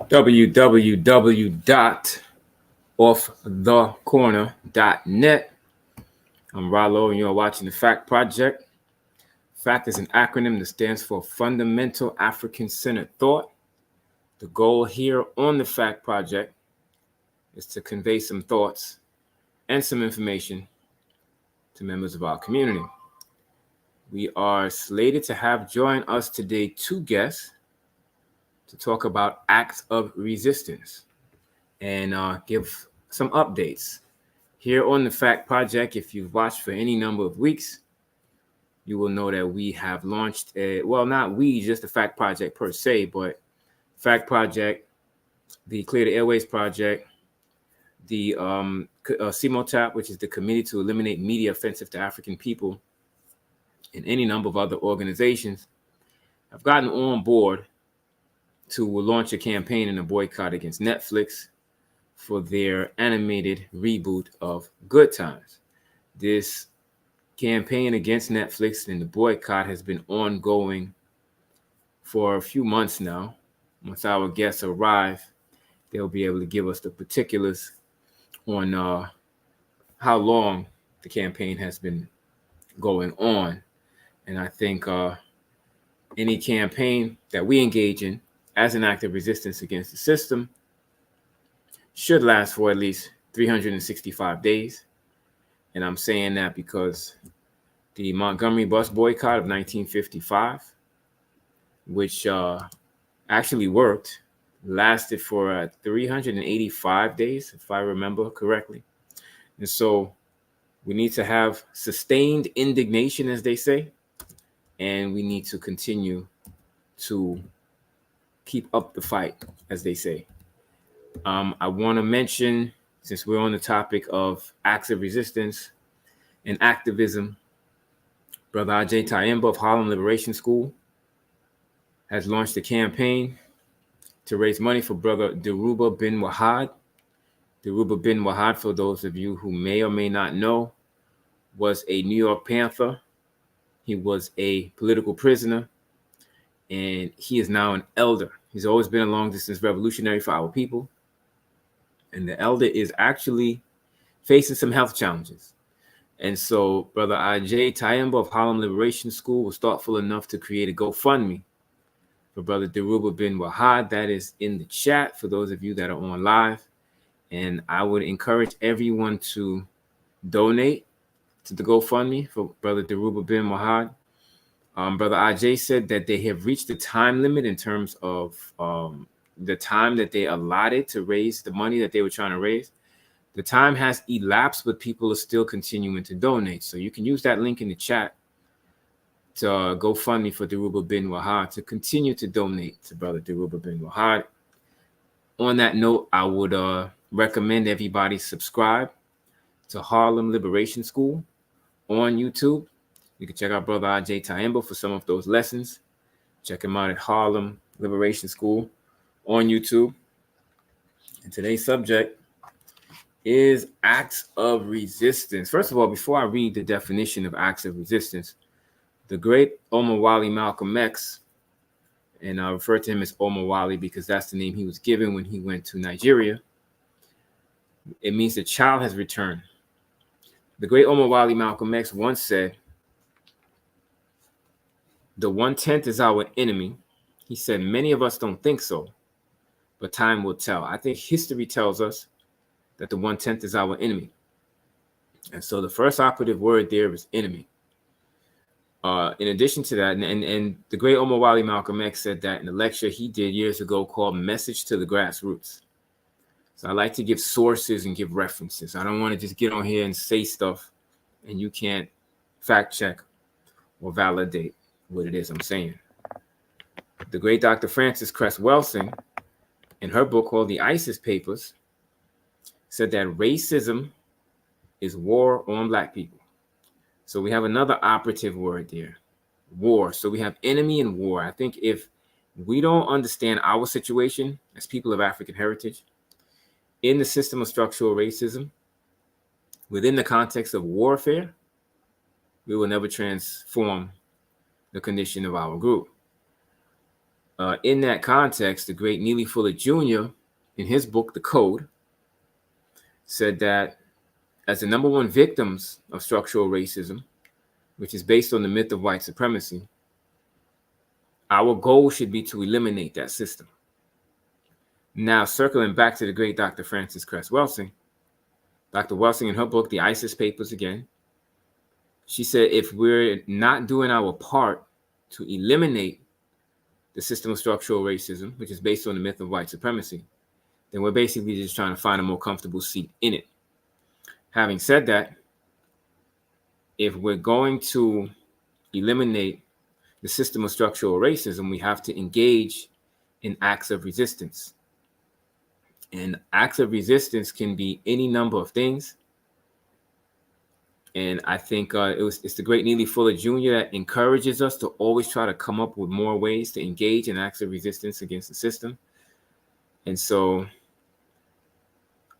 www.offthecorner.net. I'm Rollo, and you're watching the Fact Project. FACT is an acronym that stands for Fundamental African Centered Thought. The goal here on the Fact Project is to convey some thoughts and some information to members of our community. We are slated to have join us today two guests to talk about acts of resistance and give some updates. Here on the Fact Project, if you've watched for any number of weeks, you will know that we have launched not we, just the Fact Project per se, but Fact Project, the Clear the Airways Project, the CMOTAP, which is the Committee to Eliminate Media Offensive to African People, and any number of other organizations have gotten on board to launch a campaign and a boycott against Netflix for their animated reboot of Good Times. This campaign against Netflix and the boycott has been ongoing for a few months now. Once our guests arrive, they'll be able to give us the particulars on how long the campaign has been going on. And I think any campaign that we engage in as an act of resistance against the system should last for at least 365 days. And I'm saying that because the Montgomery bus boycott of 1955, which actually worked, lasted for 385 days, if I remember correctly. And so we need to have sustained indignation, as they say, and we need to continue to keep up the fight, as they say. I want to mention, since we're on the topic of acts of resistance and activism, Brother Ajay Tayemba of Harlem Liberation School has launched a campaign to raise money for Brother Dhoruba bin Wahad. Dhoruba bin Wahad, for those of you who may or may not know, was a New York Panther. He was a political prisoner, and he is now an elder. He's always been a long-distance revolutionary for our people. And the elder is actually facing some health challenges. And so Brother Ajay Tayemba of Harlem Liberation School was thoughtful enough to create a GoFundMe for Brother Dhoruba bin Wahad. That is in the chat for those of you that are on live. And I would encourage everyone to donate to the GoFundMe for Brother Dhoruba bin Wahad. Brother Ajay said that they have reached the time limit in terms of the time that they allotted to raise the money that they were trying to raise. The time has elapsed, but people are still continuing to donate. So you can use that link in the chat to GoFundMe for Dhoruba bin Wahad to continue to donate to Brother Dhoruba bin Wahad. On that note, I would recommend everybody subscribe to Harlem Liberation School on YouTube. You can check out Brother Ajay Tayemba for some of those lessons. Check him out at Harlem Liberation School on YouTube. And today's subject is acts of resistance. First of all, before I read the definition of acts of resistance, the great Omar Wali Malcolm X, and I refer to him as Omar Wali because that's the name he was given when he went to Nigeria. It means the child has returned. The great Omar Wali Malcolm X once said, "The 1/10 is our enemy." He said, "Many of us don't think so, but time will tell." I think history tells us that the 1/10 is our enemy. And so the first operative word there is enemy. In addition to that, and the great Omar Wali Malcolm X said that in a lecture he did years ago called Message to the Grassroots. So I like to give sources and give references. I don't want to just get on here and say stuff and you can't fact check or validate what it is I'm saying. The great Dr. Frances Cress Welsing, in her book called The ISIS Papers, said that racism is war on Black people. So we have another operative word there, war. So we have enemy and war. I think if we don't understand our situation as people of African heritage in the system of structural racism, within the context of warfare, we will never transform the condition of our group. In that context, the great Neely Fuller Jr., in his book, The Code, said that as the number one victims of structural racism, which is based on the myth of white supremacy, our goal should be to eliminate that system. Now, circling back to the great Dr. Frances Cress Welsing, Dr. Welsing in her book, The ISIS Papers again, she said if we're not doing our part to eliminate the system of structural racism, which is based on the myth of white supremacy, then we're basically just trying to find a more comfortable seat in it. Having said that, if we're going to eliminate the system of structural racism, we have to engage in acts of resistance. And acts of resistance can be any number of things. And I think it's the great Neely Fuller Jr. that encourages us to always try to come up with more ways to engage in acts of resistance against the system. And so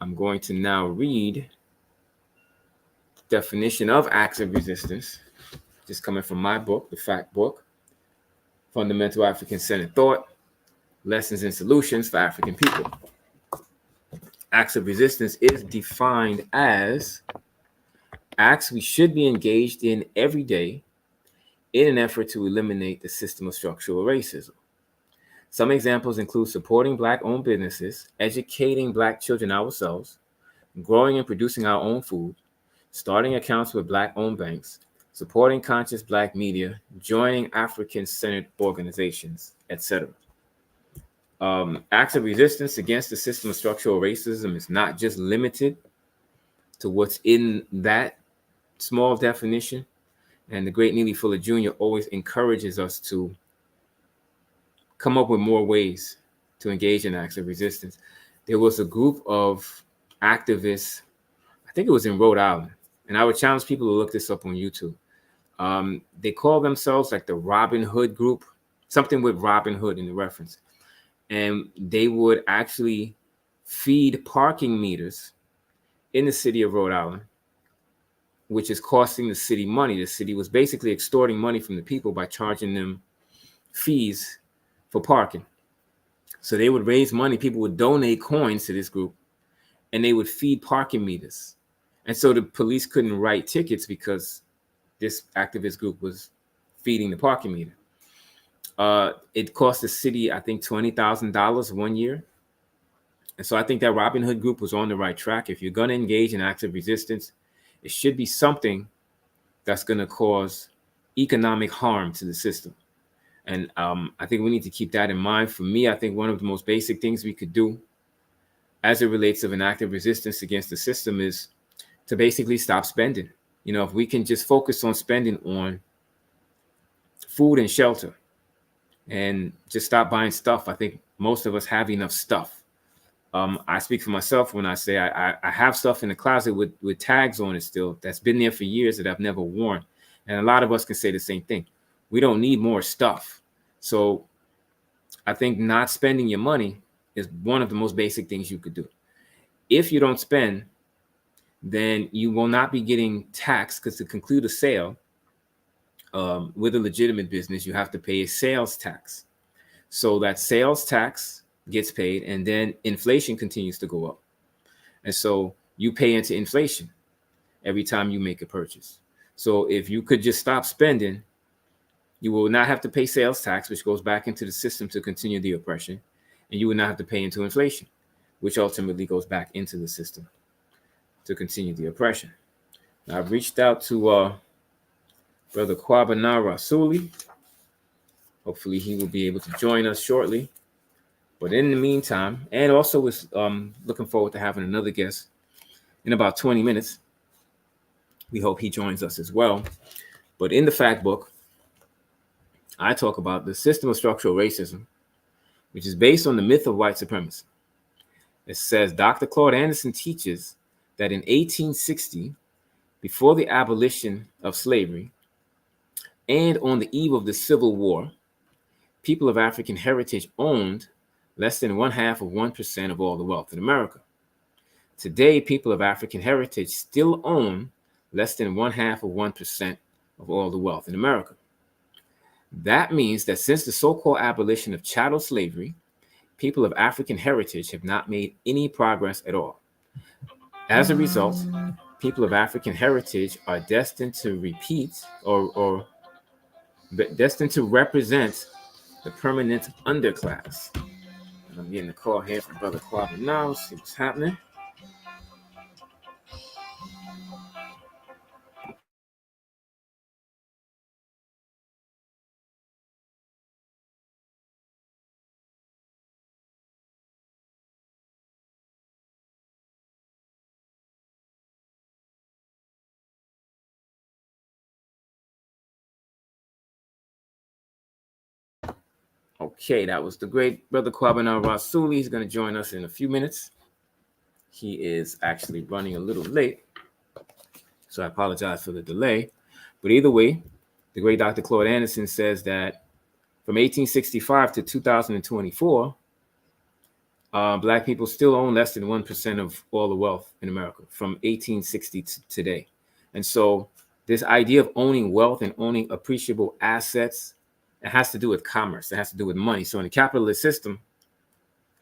I'm going to now read the definition of acts of resistance, just coming from my book, the Fact Book, Fundamental African-Centered Thought, Lessons and Solutions for African People. Acts of resistance is defined as acts we should be engaged in every day in an effort to eliminate the system of structural racism. Some examples include supporting Black-owned businesses, educating Black children ourselves, growing and producing our own food, starting accounts with Black-owned banks, supporting conscious Black media, joining African-centered organizations, etc. Acts of resistance against the system of structural racism is not just limited to what's in that small definition. And the great Neely Fuller Jr. always encourages us to come up with more ways to engage in acts of resistance. There was a group of activists, I think it was in Rhode Island, and I would challenge people to look this up on YouTube. They call themselves like the Robin Hood group, something with Robin Hood in the reference. And they would actually feed parking meters in the city of Rhode Island, which is costing the city money. The city was basically extorting money from the people by charging them fees for parking. So they would raise money. People would donate coins to this group, and they would feed parking meters. And so the police couldn't write tickets because this activist group was feeding the parking meter. It cost the city, I think, $20,000 one year. And so I think that Robin Hood group was on the right track. If you're going to engage in acts of resistance, it should be something that's going to cause economic harm to the system. And I think we need to keep that in mind. For me, I think one of the most basic things we could do as it relates to an act of resistance against the system is to basically stop spending. You know, if we can just focus on spending on food and shelter and just stop buying stuff, I think most of us have enough stuff. I speak for myself when I say I have stuff in the closet with tags on it still that's been there for years that I've never worn. And a lot of us can say the same thing. We don't need more stuff. So I think not spending your money is one of the most basic things you could do. If you don't spend, then you will not be getting taxed, because to conclude a sale with a legitimate business, you have to pay a sales tax. So that sales tax gets paid, and then inflation continues to go up. And so you pay into inflation every time you make a purchase. So if you could just stop spending, you will not have to pay sales tax, which goes back into the system to continue the oppression. And you will not have to pay into inflation, which ultimately goes back into the system to continue the oppression. Now, I've reached out to Brother Kwabena Rasuli. Hopefully he will be able to join us shortly. But in the meantime, and also was looking forward to having another guest in about 20 minutes. We hope he joins us as well. But in the fact book, I talk about the system of structural racism, which is based on the myth of white supremacy. It says Dr. Claude Anderson teaches that in 1860, before the abolition of slavery, and on the eve of the Civil War, people of African heritage owned less than 0.5% of all the wealth in America. Today, people of African heritage still own less than 0.5% of all the wealth in America. That means that since the so-called abolition of chattel slavery, people of African heritage have not made any progress at all. As a result, people of African heritage are destined to repeat or destined to represent the permanent underclass. And I'm getting a call here from Brother Kwabena now. See what's happening. Okay, that was the great Brother Kwabena Rasuli. He's going to join us in a few minutes. He is actually running a little late, so I apologize for the delay. But either way, the great Dr. Claude Anderson says that from 1865 to 2024, Black people still own less than 1% of all the wealth in America from 1860 to today. And so this idea of owning wealth and owning appreciable assets, it has to do with commerce. It has to do with money. So in the capitalist system,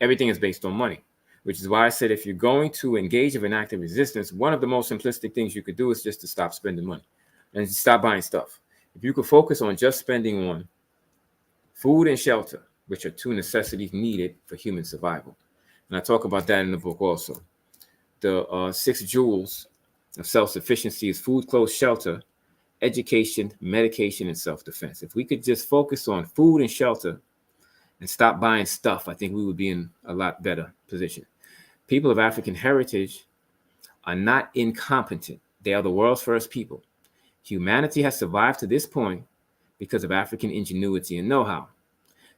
everything is based on money, which is why I said if you're going to engage in an act of resistance, one of the most simplistic things you could do is just to stop spending money and stop buying stuff. If you could focus on just spending on food and shelter, which are two necessities needed for human survival. And I talk about that in the book also. The 6 jewels of self-sufficiency is food, clothes, shelter, education, medication, and self-defense. If we could just focus on food and shelter and stop buying stuff, I think we would be in a lot better position. People of African heritage are not incompetent. They are the world's first people. Humanity has survived to this point because of African ingenuity and know-how.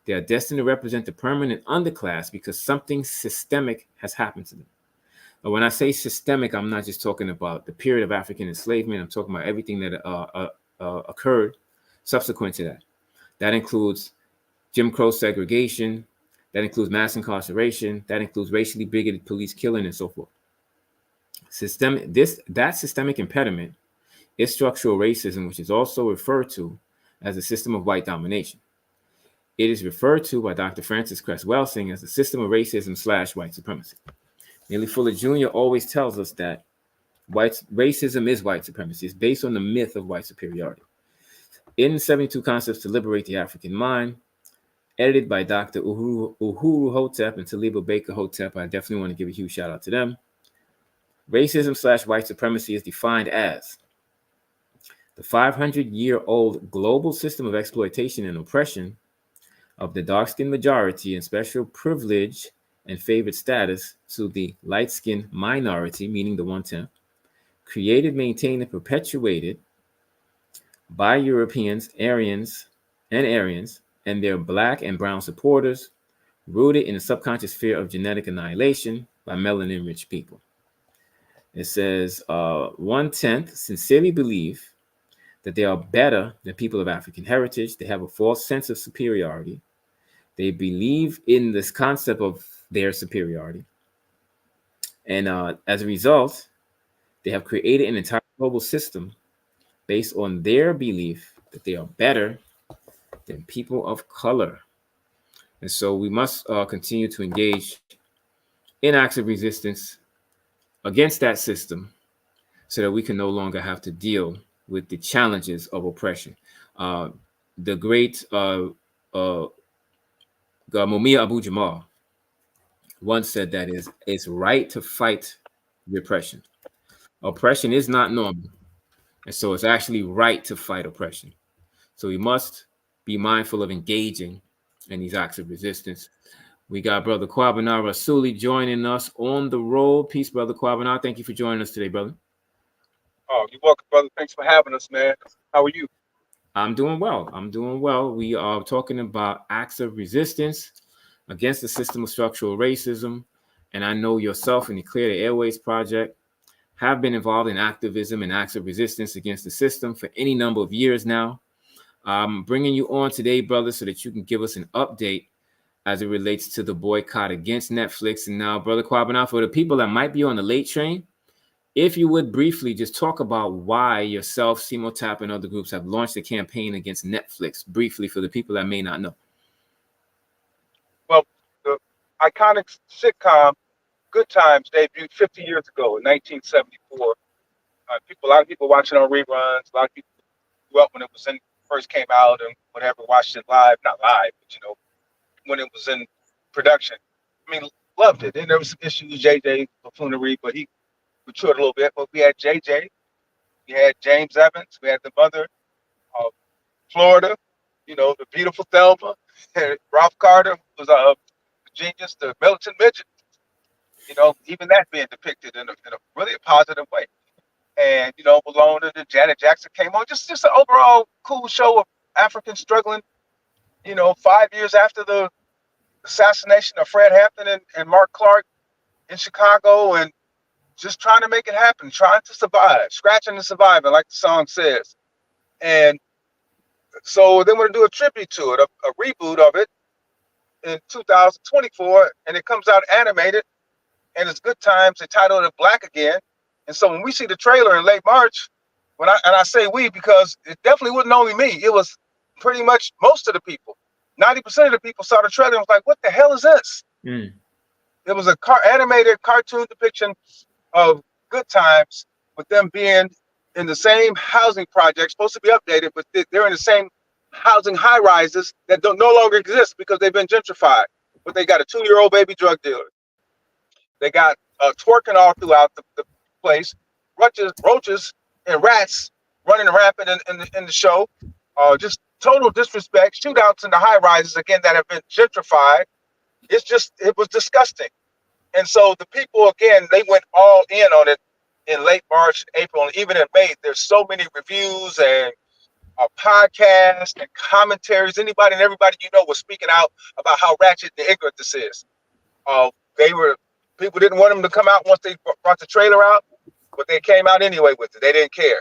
They are destined to represent the permanent underclass because something systemic has happened to them. But when I say systemic, I'm not just talking about the period of African enslavement. I'm talking about everything that occurred subsequent to that. That includes Jim Crow segregation. That includes mass incarceration. That includes racially bigoted police killing and so forth. That systemic impediment is structural racism, which is also referred to as a system of white domination. It is referred to by Dr. Francis Cress Welsing as the system of racism / white supremacy. Neely Fuller Jr. always tells us that racism is white supremacy. It's based on the myth of white superiority. In 72 Concepts to Liberate the African Mind, edited by Dr. Uhuru Hotep and Taliba Baker Hotep, I definitely want to give a huge shout out to them. Racism / white supremacy is defined as the 500-year-old global system of exploitation and oppression of the dark-skinned majority and special privilege and favored status to the light-skinned minority, meaning the 1/10, created, maintained, and perpetuated by Europeans, Aryans, and their Black and brown supporters, rooted in the subconscious fear of genetic annihilation by melanin-rich people. It says 1/10 sincerely believe that they are better than people of African heritage. They have a false sense of superiority. They believe in this concept of their superiority. And as a result, they have created an entire global system based on their belief that they are better than people of color. And so we must continue to engage in acts of resistance against that system so that we can no longer have to deal with the challenges of oppression. The great Mumia Abu-Jamal once said that it's right to fight repression. Oppression is not normal, and so it's actually right to fight oppression. So we must be mindful of engaging in these acts of resistance. We got Brother Kwabena Rasuli joining us on the road. Peace, Brother Kwabena. Thank you for joining us today, brother. Oh, you're welcome, brother. Thanks for having us, man. How are you? I'm doing well. We are talking about acts of resistance against the system of structural racism. And I know yourself and the Clear the Airways Project have been involved in activism and acts of resistance against the system for any number of years now. I'm bringing you on today, brother, so that you can give us an update as it relates to the boycott against Netflix. And now, Brother Kwabena, for the people that might be on the late train, If you would briefly just talk about why yourself, Simotap, and other groups have launched a campaign against Netflix, briefly for the people that may not know. Well, the iconic sitcom Good Times debuted 50 years ago in 1974. A lot of people watching on reruns. A lot of people grew up when it was in first came out and whatever watched it live, not live, but when it was in production. I mean, loved it. And there was some issues with JJ buffoonery, but he matured a little bit. But we had JJ, we had James Evans, we had the mother of Florida, the beautiful Thelma, and Ralph Carter was a genius, the militant midget. Even that being depicted in a really a positive way. And Bologna and Janet Jackson came on. Just an overall cool show of Africans struggling. 5 years after the assassination of Fred Hampton and Mark Clark in Chicago, and just trying to make it happen, trying to survive, scratching and surviving, like the song says. And so they want to do a tribute to it, a reboot of it in 2024, and it comes out animated, and it's Good Times. They titled it Black Again. And so when we see the trailer in late March, I say we because it definitely wasn't only me. It was pretty much most of the people. 90% of the people saw the trailer and was like, "What the hell is this?" Mm. It was a animated cartoon depiction of Good Times, with them being in the same housing project, supposed to be updated, but they're in the same housing high rises that no longer exist because they've been gentrified. But they got a 2-year-old baby drug dealer. They got twerking all throughout the place, roaches, and rats running rampant in the show. Just total disrespect, shootouts in the high rises again that have been gentrified. It was disgusting. And so the people, again, they went all in on it in late March, April, and even in May. There's so many reviews and podcasts and commentaries. Anybody and everybody was speaking out about how ratchet and ignorant this is. Uh, they were People didn't want them to come out once they brought the trailer out, but they came out anyway with it. They didn't care.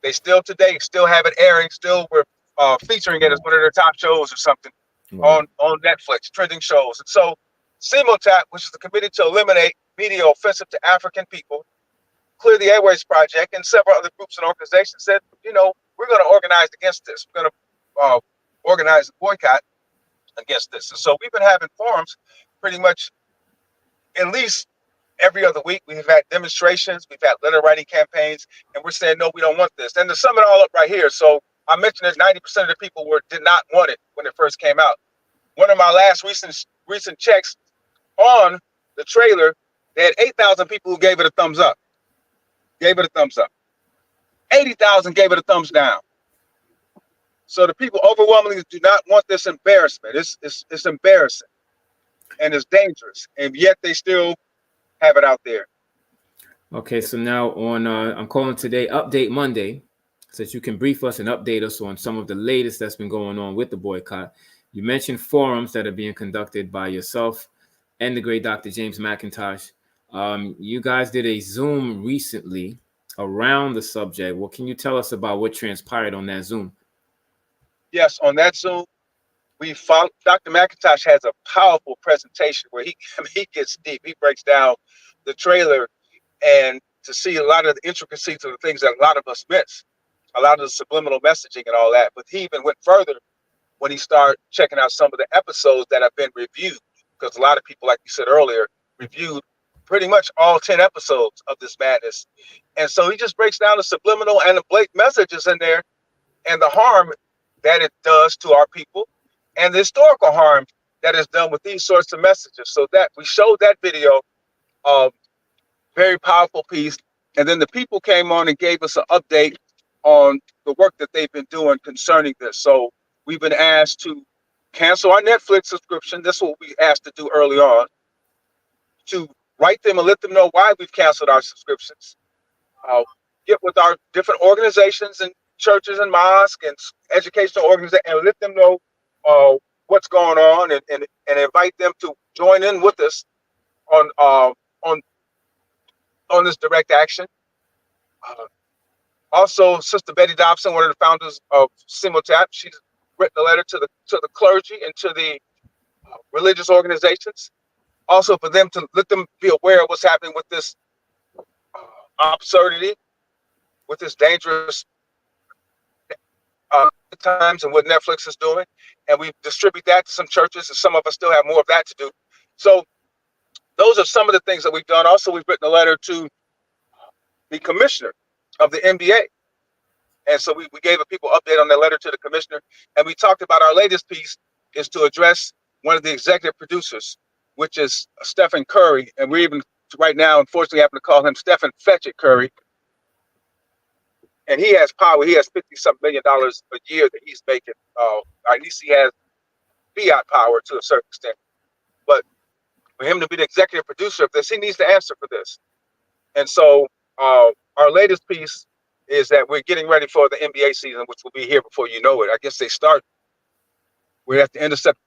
They still today still have it airing. Still were featuring it as one of their top shows or something on Netflix, trending shows. And so CEMOTAP, which is the Committee to Eliminate Media Offensive to African People, Clear the Airways Project, and several other groups and organizations said, we're going to organize against this. We're going to organize a boycott against this. And so we've been having forums pretty much at least every other week. We've had demonstrations, we've had letter writing campaigns, and we're saying, no, we don't want this. And to sum it all up right here, so I mentioned that 90% of the people did not want it when it first came out. One of my last recent checks on the trailer, they had 8,000 people who gave it a thumbs up. 80,000 gave it a thumbs down. So the people overwhelmingly do not want this embarrassment. It's embarrassing and it's dangerous, and yet they still have it out there. Okay, so now on, I'm calling today Update Monday, so that you can brief us and update us on some of the latest that's been going on with the boycott. You mentioned forums that are being conducted by yourself and the great Dr. James McIntosh. You guys did a Zoom recently around the subject. What can you tell us about what transpired on that Zoom? Yes, on that Zoom, Dr. McIntosh has a powerful presentation where he gets deep. He breaks down the trailer and to see a lot of the intricacies of the things that a lot of us miss, a lot of the subliminal messaging and all that. But he even went further when he started checking out some of the episodes that have been reviewed, because a lot of people, like you said earlier, reviewed pretty much all 10 episodes of this madness. And so he just breaks down the subliminal and the blatant messages in there and the harm that it does to our people and the historical harm that is done with these sorts of messages. So that we showed that video, very powerful piece. And then the people came on and gave us an update on the work that they've been doing concerning this. So we've been asked to cancel our Netflix subscription. That's what we asked to do early on, to write them and let them know why we've canceled our subscriptions. Get with our different organizations and churches and mosques and educational organizations and let them know what's going on and invite them to join in with us on this direct action. Also, Sister Betty Dobson, one of the founders of CEMOTAP, she's written a letter to the clergy and to the religious organizations, also for them to let them be aware of what's happening with this absurdity, with this dangerous times and what Netflix is doing, and we distribute that to some churches, and some of us still have more of that to do. So those are some of the things that we've done. Also, we've written a letter to the commissioner of the NBA. And so we gave a people update on that letter to the commissioner. And we talked about our latest piece is to address one of the executive producers, which is Stephen Curry. And we're even right now, unfortunately, having to call him Stephen Fetch It Curry. And he has power. He has $50-something million a year that he's making. At least he has fiat power to a certain extent. But for him to be the executive producer of this, he needs to answer for this. And so our latest piece is that we're getting ready for the NBA season, which will be here before you know it. I guess they start. We're at the end of September,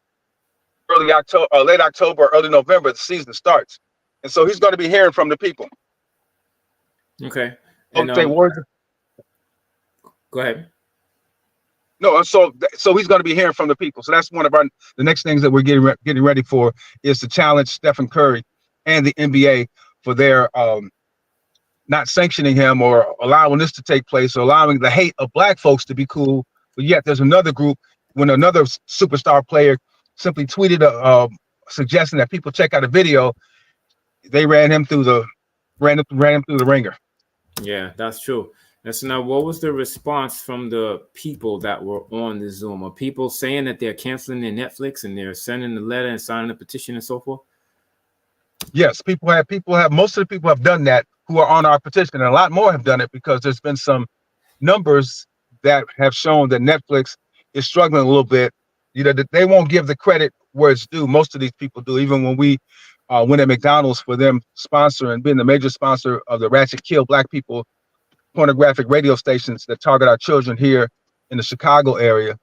early October, late October, early November. The season starts, and so he's going to be hearing from the people. Okay. And go ahead. No, so he's going to be hearing from the people. So that's one of the next things that we're getting ready for is to challenge Stephen Curry and the NBA for their not sanctioning him or allowing this to take place, or allowing the hate of black folks to be cool. But yet there's another group, when another superstar player simply tweeted suggesting that people check out a video, they ran him through the ringer. Yeah, that's true. And so now, what was the response from the people that were on the Zoom? Are people saying that they're canceling their Netflix and they're sending the letter and signing a petition and so forth? Yes, most of the people have done that who are on our petition, and a lot more have done it because there's been some numbers that have shown that Netflix is struggling a little bit. That they won't give the credit where it's due. Most of these people do. Even when we went at McDonald's for them sponsoring, being the major sponsor of the Ratchet Kill Black People pornographic radio stations that target our children here in the Chicago area,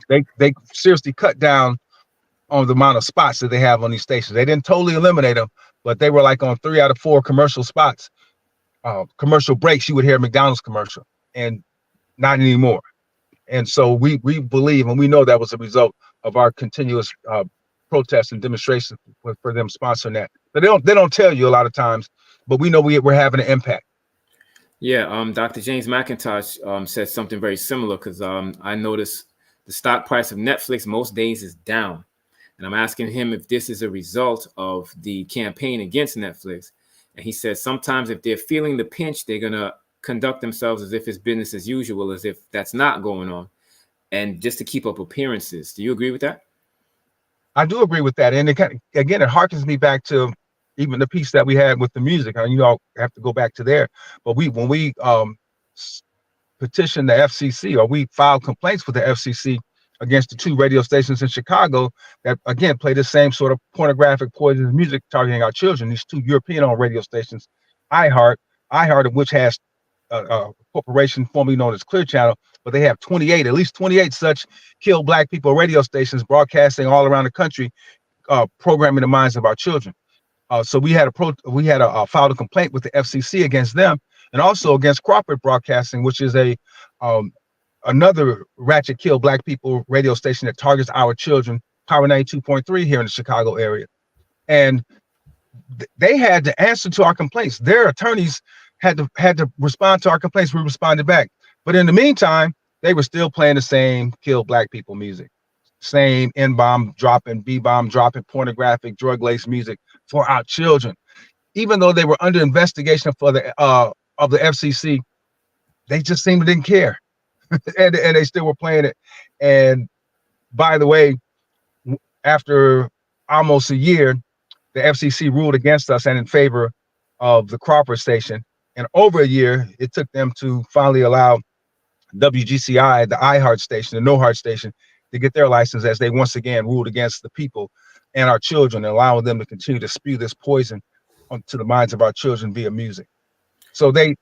they seriously cut down on the amount of spots that they have on these stations. They didn't totally eliminate them, but they were like on 3 out of 4 commercial spots, commercial breaks. You would hear a McDonald's commercial, and not anymore. And so we believe, and we know that was a result of our continuous protests and demonstrations for them sponsoring that. But they don't tell you a lot of times, but we know we're having an impact. Yeah, Dr. James McIntosh said something very similar, because I noticed the stock price of Netflix most days is down. And I'm asking him if this is a result of the campaign against Netflix. And he says sometimes if they're feeling the pinch, they're going to conduct themselves as if it's business as usual, as if that's not going on, and just to keep up appearances. Do you agree with that? I do agree with that. And it harkens me back to even the piece that we had with the music. You all have to go back to there. But when we petitioned the FCC, or we filed complaints with the FCC against the 2 radio stations in Chicago that, again, play the same sort of pornographic, poisonous music targeting our children. These 2 European-owned radio stations, iHeart, of which has a corporation formerly known as Clear Channel, but they have at least 28 such kill black people radio stations broadcasting all around the country, programming the minds of our children. So we had filed a complaint with the FCC against them, and also against Corporate Broadcasting, which is another ratchet kill black people radio station that targets our children, Power 92.3 here in the Chicago area. And they had to answer to our complaints. Their attorneys had to respond to our complaints. We responded back. But in the meantime, they were still playing the same kill black people music, same N-bomb dropping, B-bomb dropping, pornographic, drug-laced music for our children. Even though they were under investigation of the FCC, they just seemed to didn't care. and they still were playing it. And by the way, after almost a year, the FCC ruled against us and in favor of the Crawford station. And over a year, it took them to finally allow WGCI, the iHeart station, the No Heart station, to get their license, as they once again ruled against the people and our children, and allowing them to continue to spew this poison onto the minds of our children via music. So they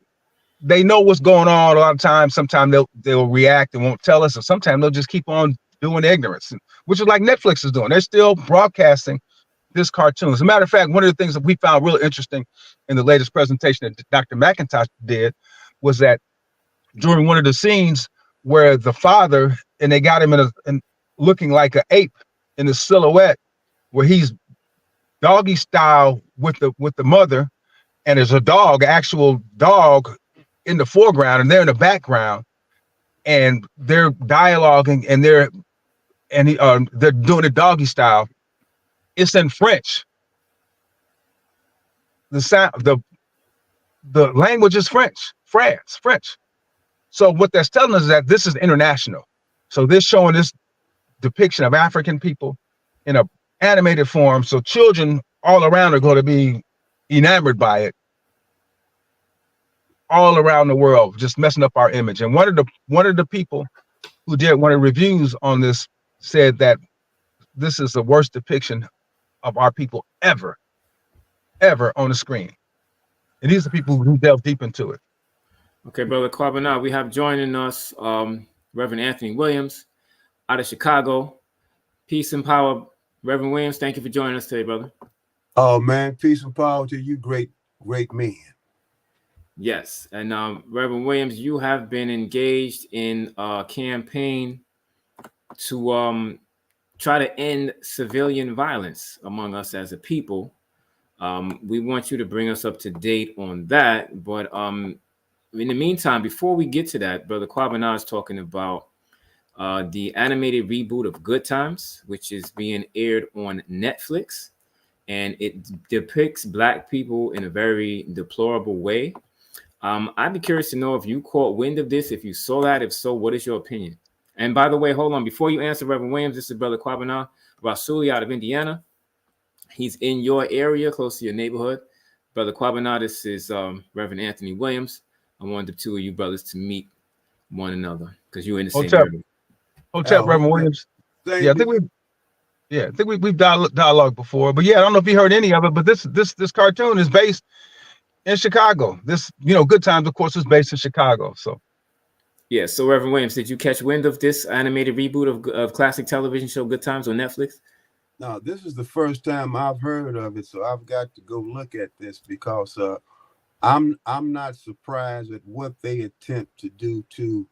know what's going on a lot of times. Sometimes they'll react and won't tell us, or sometimes they'll just keep on doing ignorance, which is like Netflix is doing. They're still broadcasting this cartoon. As a matter of fact, one of the things that we found really interesting in the latest presentation that Dr. McIntosh did was that during one of the scenes where the father, and they got him in looking like an ape in the silhouette, where he's doggy style with the mother, and there's a dog, actual dog, in the foreground, and they're in the background, and they're dialoguing, and they're doing it doggy style. It's in French. The sound, the language is French. So what that's telling us is that this is international. So they're showing this depiction of African people in a animated form. So children all around are going to be enamored by it all around the world, just messing up our image. And one of the people who did one of the reviews on this said that this is the worst depiction of our people ever on the screen. And these are people who delve deep into it. Okay, Brother Kwabena, we have joining us Reverend Anthony Williams out of Chicago. Peace and power, Reverend Williams. Thank you for joining us today, brother. Oh man, peace and power to you, great men. Yes, and Reverend Williams, you have been engaged in a campaign to try to end civilian violence among us as a people. We want you to bring us up to date on that. But in the meantime, before we get to that, Brother Kwabena is talking about the animated reboot of Good Times, which is being aired on Netflix. And it depicts Black people in a very deplorable way. I'd be curious to know if you caught wind of this, if you saw that. If so, what is your opinion? And by the way, hold on. Before you answer, Reverend Williams, this is Brother Kwabena Rasuli out of Indiana. He's in your area, close to your neighborhood. Brother Kwabena, this is Reverend Anthony Williams. I wanted the two of you brothers to meet one another because you're in the same area. Hotep, Reverend Williams. Yeah, I think we've dialogued before. But yeah, I don't know if you heard any of it, but this cartoon is based in Chicago. This, Good Times, of course, was based in Chicago. So yeah. So Reverend Williams, did you catch wind of this animated reboot of classic television show Good Times on Netflix? No, this is the first time I've heard of it, so I've got to go look at this because I'm not surprised at what they attempt to do to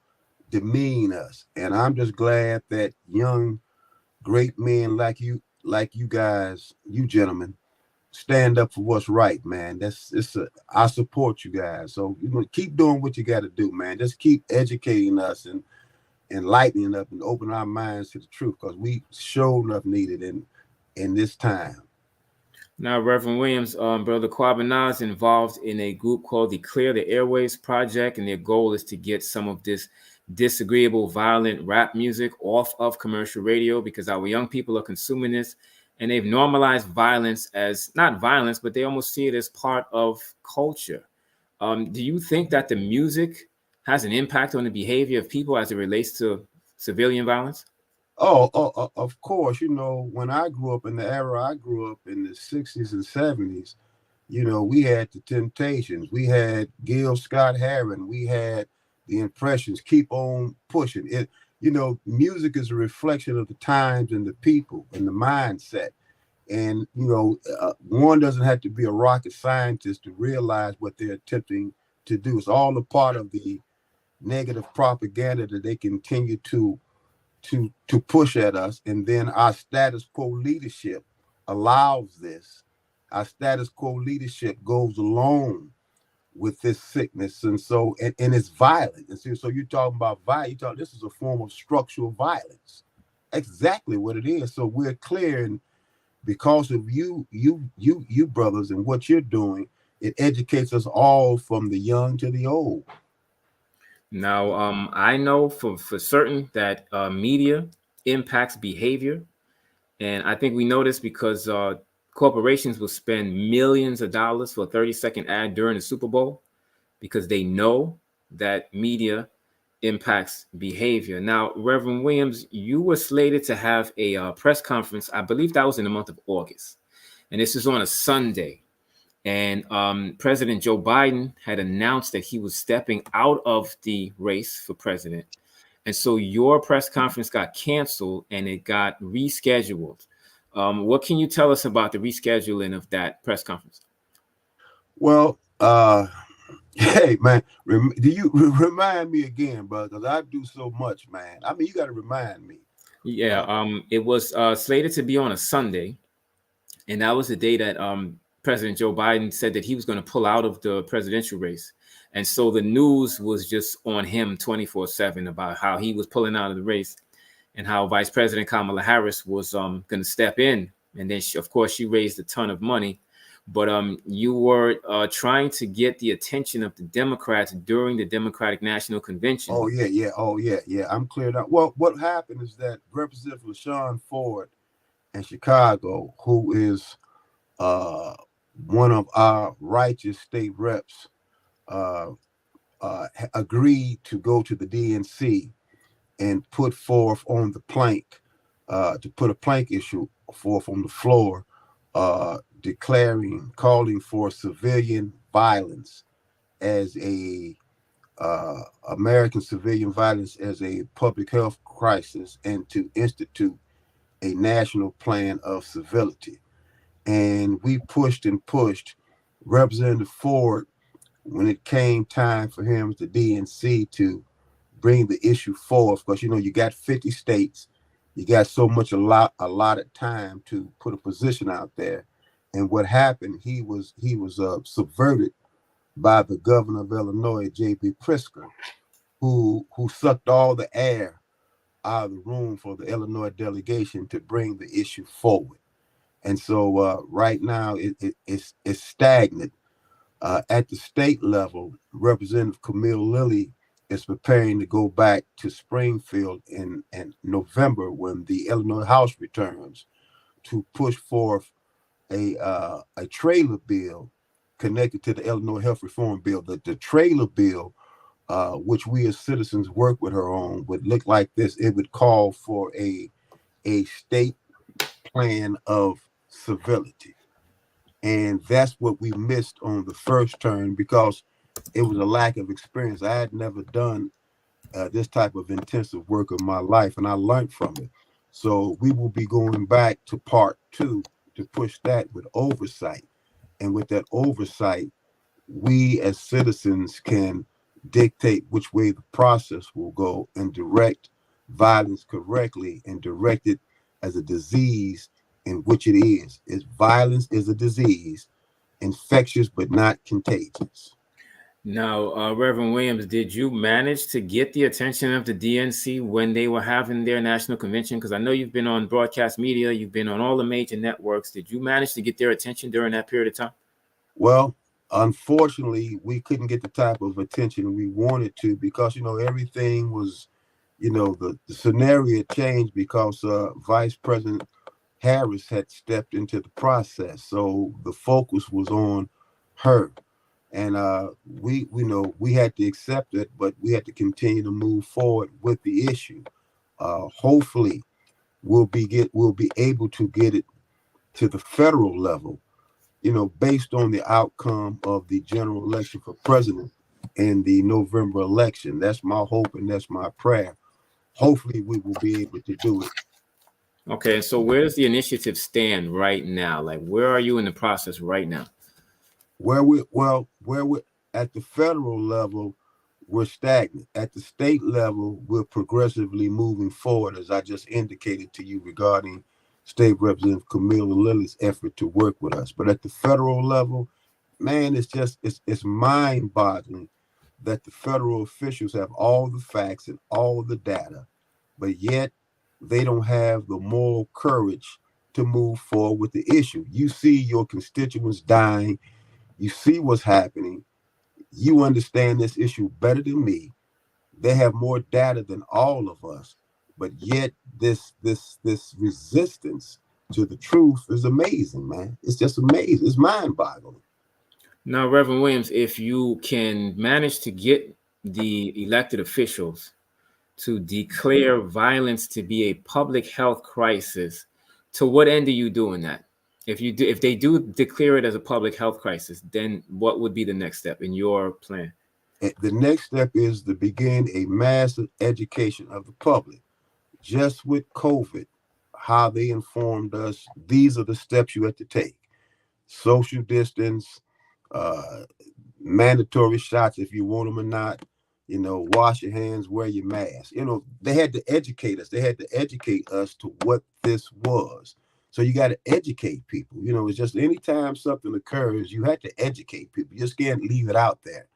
demean us, and I'm just glad that young, great men like you guys, you gentlemen, stand up for what's right, man. I support you guys. So keep doing what you got to do, man. Just keep educating us and enlightening us and opening our minds to the truth, because we sure enough need it in this time. Now, Reverend Williams, Brother Kwabena is involved in a group called the Clear the Airways Project, and their goal is to get some of this disagreeable, violent rap music off of commercial radio, because our young people are consuming this, and they've normalized violence as not violence, but they almost see it as part of culture. Do you think that the music has an impact on the behavior of people as it relates to civilian violence? Oh, of course. When I grew up, in the era I grew up in the 60s and 70s, we had the Temptations, we had Gil Scott-Heron, we had the Impressions, Keep On Pushing it. Music is a reflection of the times and the people and the mindset. And, one doesn't have to be a rocket scientist to realize what they're attempting to do. It's all a part of the negative propaganda that they continue to push at us. And then our status quo leadership allows this. Our status quo leadership goes along with this sickness, and so and it's violent. And so you're talking about violence. This is a form of structural violence. Exactly what it is. So we're clear, and because of you brothers and what you're doing, it educates us all from the young to the old. Now, I know for certain that media impacts behavior. And I think we know this because corporations will spend millions of dollars for a 30-second ad during the Super Bowl because they know that media impacts behavior. Now, Reverend Williams, you were slated to have a press conference. I believe that was in the month of August. And this is on a Sunday. And President Joe Biden had announced that he was stepping out of the race for president. And so your press conference got canceled and it got rescheduled. What can you tell us about the rescheduling of that press conference? Well, hey, man, do you remind me again, brother? Because I do so much, man. I mean, you got to remind me. Yeah, it was slated to be on a Sunday. And that was the day that President Joe Biden said that he was going to pull out of the presidential race. And so the news was just on him 24/7 about how he was pulling out of the race and how Vice President Kamala Harris was going to step in. And then, of course, she raised a ton of money. But you were trying to get the attention of the Democrats during the Democratic National Convention. Oh, yeah. I'm cleared up. Well, what happened is that Representative LaShawn Ford in Chicago, who is one of our righteous state reps, agreed to go to the DNC and put forth on the plank, to put a plank issue forth on the floor, calling for civilian violence as American civilian violence as a public health crisis, and to institute a national plan of civility. And we pushed and pushed. Representative Ford, when it came time for him, the DNC, to bring the issue forth, because you got 50 states, you got so much a lot of time to put a position out there. And what happened, he was subverted by the governor of Illinois, J.B. Pritzker, who sucked all the air out of the room for the Illinois delegation to bring the issue forward. And so right now it's stagnant. At the state level, Representative Camille Lilly is preparing to go back to Springfield in November, when the Illinois House returns, to push forth a trailer bill connected to the Illinois Health Reform Bill. The trailer bill, which we as citizens work with her on, would look like this. It would call for a state plan of civility. And that's what we missed on the first turn, because it was a lack of experience. I had never done this type of intensive work in my life, and I learned from it. So we will be going back to part 2 to push that with oversight. And with that oversight, we as citizens can dictate which way the process will go, and direct violence correctly, and direct it as a disease, in which it is. Violence is a disease, infectious but not contagious. Now, Reverend Williams, did you manage to get the attention of the DNC when they were having their national convention? Because I know you've been on broadcast media, you've been on all the major networks. Did you manage to get their attention during that period of time? Well, unfortunately, we couldn't get the type of attention we wanted to, because, everything was, the scenario changed because Vice President Harris had stepped into the process. So the focus was on her. And we had to accept it, but we had to continue to move forward with the issue. Hopefully we'll be able to get it to the federal level, based on the outcome of the general election for president and the November election. That's my hope and that's my prayer. Hopefully we will be able to do it. Okay, so where does the initiative stand right now? Like, where are you in the process right now? Where we're at the federal level, we're stagnant. At the state level, we're progressively moving forward, as I just indicated to you regarding State Representative Camille Lilly's effort to work with us. But at the federal level, man, it's mind-boggling that the federal officials have all the facts and all the data, but yet they don't have the moral courage to move forward with the issue. You see your constituents dying. You see what's happening. You understand this issue better than me. They have more data than all of us, but yet this resistance to the truth is amazing, man. It's just amazing. It's mind-boggling. Now, Reverend Williams, if you can manage to get the elected officials to declare violence to be a public health crisis, to what end are you doing that? If they do declare it as a public health crisis, then what would be the next step in your plan? The next step is to begin a massive education of the public. Just with COVID, how they informed us, these are the steps you have to take. Social distance, mandatory shots if you want them or not, wash your hands, wear your mask. They had to educate us. They had to educate us to what this was. So you got to educate people. You know, it's just anytime something occurs, you have to educate people. You just can't leave it out there.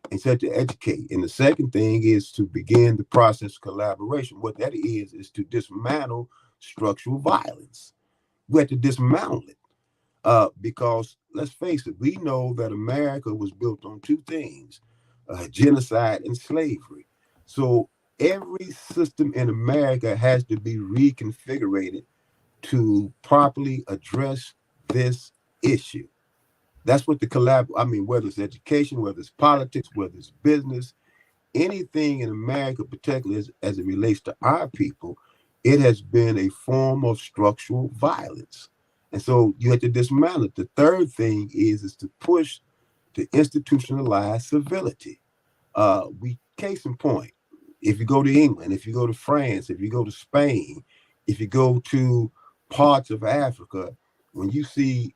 And so to educate. And the second thing is to begin the process of collaboration. What that is to dismantle structural violence. We have to dismantle it. Because let's face it, we know that America was built on two things, genocide and slavery. So every system in America has to be reconfigured to properly address this issue. That's what whether it's education, whether it's politics, whether it's business, anything in America, particularly as it relates to our people, it has been a form of structural violence. And so you have to dismantle it. The third thing is to push to institutionalize civility. Case in point, if you go to England, if you go to France, if you go to Spain, if you go to parts of Africa, when you see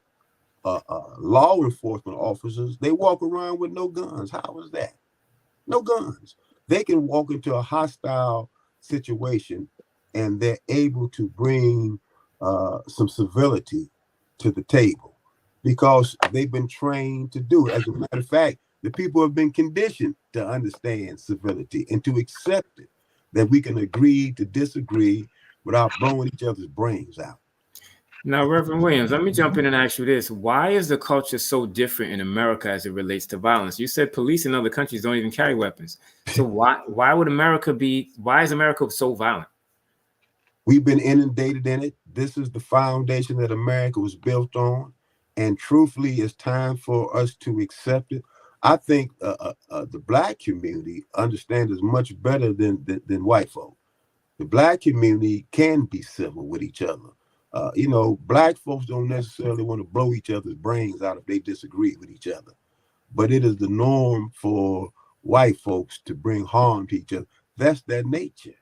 law enforcement officers, they walk around with no guns. How is that? No guns. They can walk into a hostile situation and they're able to bring some civility to the table because they've been trained to do it. As a matter of fact, the people have been conditioned to understand civility and to accept it, that we can agree to disagree without blowing each other's brains out. Now, Reverend Williams, let me jump in and ask you this. Why is the culture so different in America as it relates to violence? You said police in other countries don't even carry weapons. So why is America so violent? We've been inundated in it. This is the foundation that America was built on. And truthfully, it's time for us to accept it. I think the Black community understands it much better than white folk. The Black community can be civil with each other. Black folks don't necessarily want to blow each other's brains out if they disagree with each other. But it is the norm for white folks to bring harm to each other. That's their nature.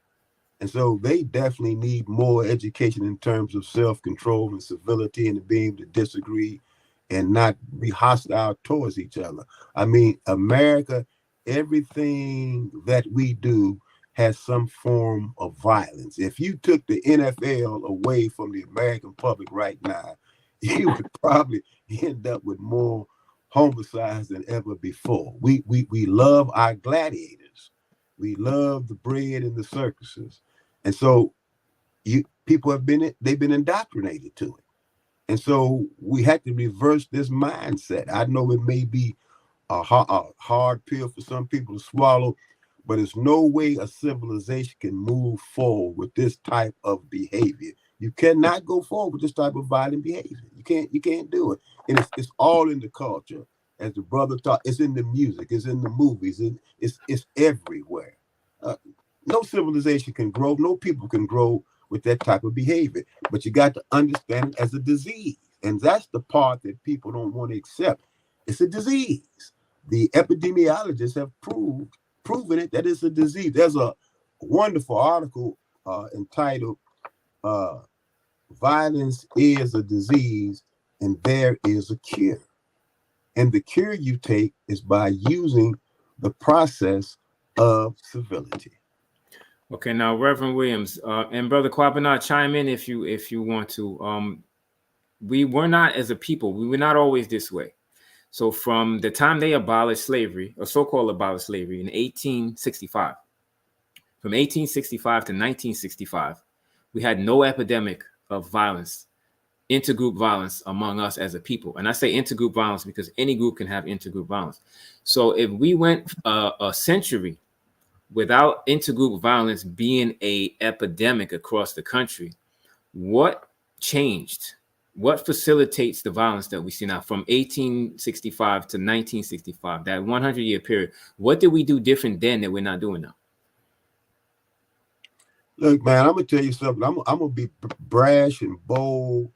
And so they definitely need more education in terms of self-control and civility and to be able to disagree and not be hostile towards each other. I mean, America, everything that we do has some form of violence. If you took the NFL away from the American public right now, you would probably end up with more homicides than ever before. We love our gladiators. We love the bread and the circuses. And so they've been indoctrinated to it. And so we had to reverse this mindset. I know it may be a hard pill for some people to swallow, but there's no way a civilization can move forward with this type of behavior. You cannot go forward with this type of violent behavior. You can't do it. And it's all in the culture. As the brother taught, it's in the music, it's in the movies, it's everywhere. No civilization can grow, no people can grow with that type of behavior. But you got to understand it as a disease. And that's the part that people don't want to accept. It's a disease. The epidemiologists have proven it that it's a disease. There's a wonderful article entitled Violence is a Disease and There is a Cure. And the cure you take is by using the process of civility. Okay, now Reverend Williams and Brother Kwabena, chime in if you want to. We were not, as a people, we were not always this way. So from the time they abolished slavery, or so-called abolished slavery in 1865, from 1865 to 1965, we had no epidemic of violence, intergroup violence among us as a people. And I say intergroup violence because any group can have intergroup violence. So if we went a century without intergroup violence being an epidemic across the country, what changed? What facilitates the violence that we see now from 1865 to 1965, that 100-year period? What did we do different then that we're not doing now? Look, man, I'm going to tell you something. I'm going to be brash and bold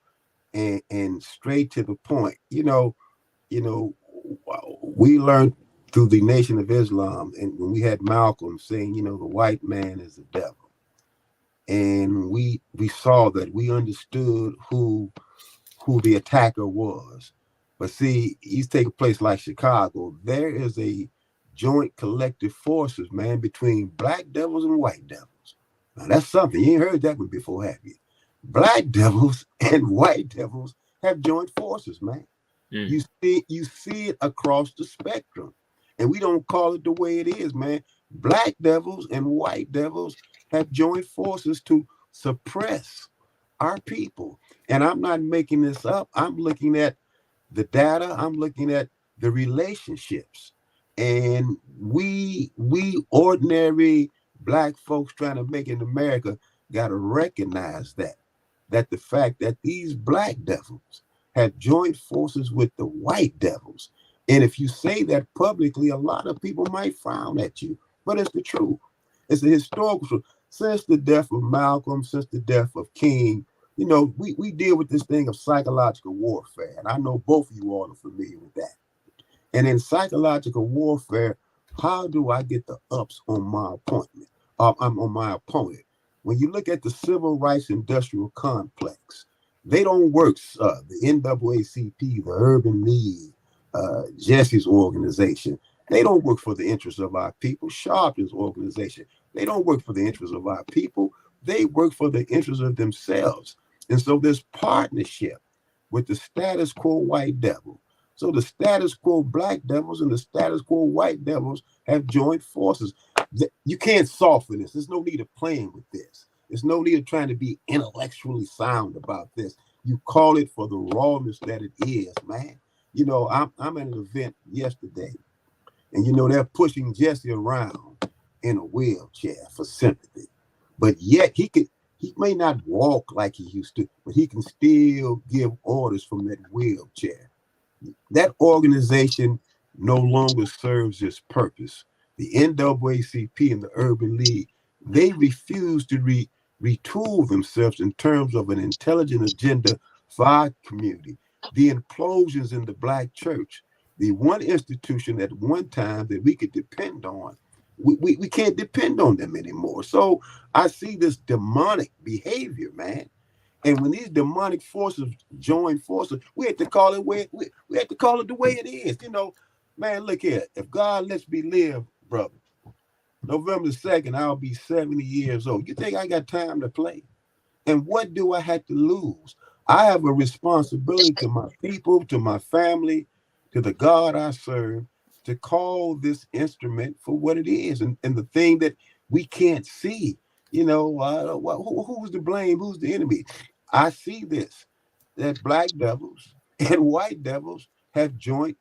and straight to the point. You know, we learned through the Nation of Islam, and when we had Malcolm saying, the white man is the devil. And we saw that, we understood who the attacker was. But see, he's taking a place like Chicago. There is a joint collective forces, man, between black devils and white devils. Now that's something. You ain't heard that one before, have you? black devils and white devils have joined forces, man. Mm. You see it across the spectrum. And we don't call it the way it is, man. Black devils and white devils have joined forces to suppress our people. And I'm not making this up. I'm looking at the data, I'm looking at the relationships. And we ordinary black folks trying to make it in America got to recognize that the fact that these black devils have joined forces with the white devils. And if you say that publicly, a lot of people might frown at you, but it's the truth. It's a historical truth. Since the death of Malcolm, since the death of King, we deal with this thing of psychological warfare. And I know both of you all are familiar with that. And in psychological warfare, how do I get the ups on my appointment? I'm on my opponent. When you look at the civil rights industrial complex, they don't work. The NAACP, the Urban League, Jesse's organization, they don't work for the interests of our people. Sharpton's organization, they don't work for the interests of our people. They work for the interests of themselves. And so this partnership with the status quo white devil. So the status quo black devils and the status quo white devils have joined forces. You can't soften this. There's no need of playing with this. There's no need of trying to be intellectually sound about this. You call it for the rawness that it is, man. I'm at an event yesterday, and they're pushing Jesse around in a wheelchair for sympathy. But yet he may not walk like he used to, but he can still give orders from that wheelchair. That organization no longer serves its purpose. The NAACP and the Urban League, they refuse to retool themselves in terms of an intelligent agenda for our community. The implosions in the black church, the one institution at one time that we could depend on, we can't depend on them anymore. So I see this demonic behavior, man. And when these demonic forces join forces, we have to call it we have to call it the way it is. Man, look here. If God lets me live, brother, November 2nd, I'll be 70 years old. You think I got time to play? And what do I have to lose? I have a responsibility to my people, to my family, to the God I serve, to call this instrument for what it is, and the thing that we can't see. Who's to blame? Who's the enemy? I see this, that black devils and white devils have joint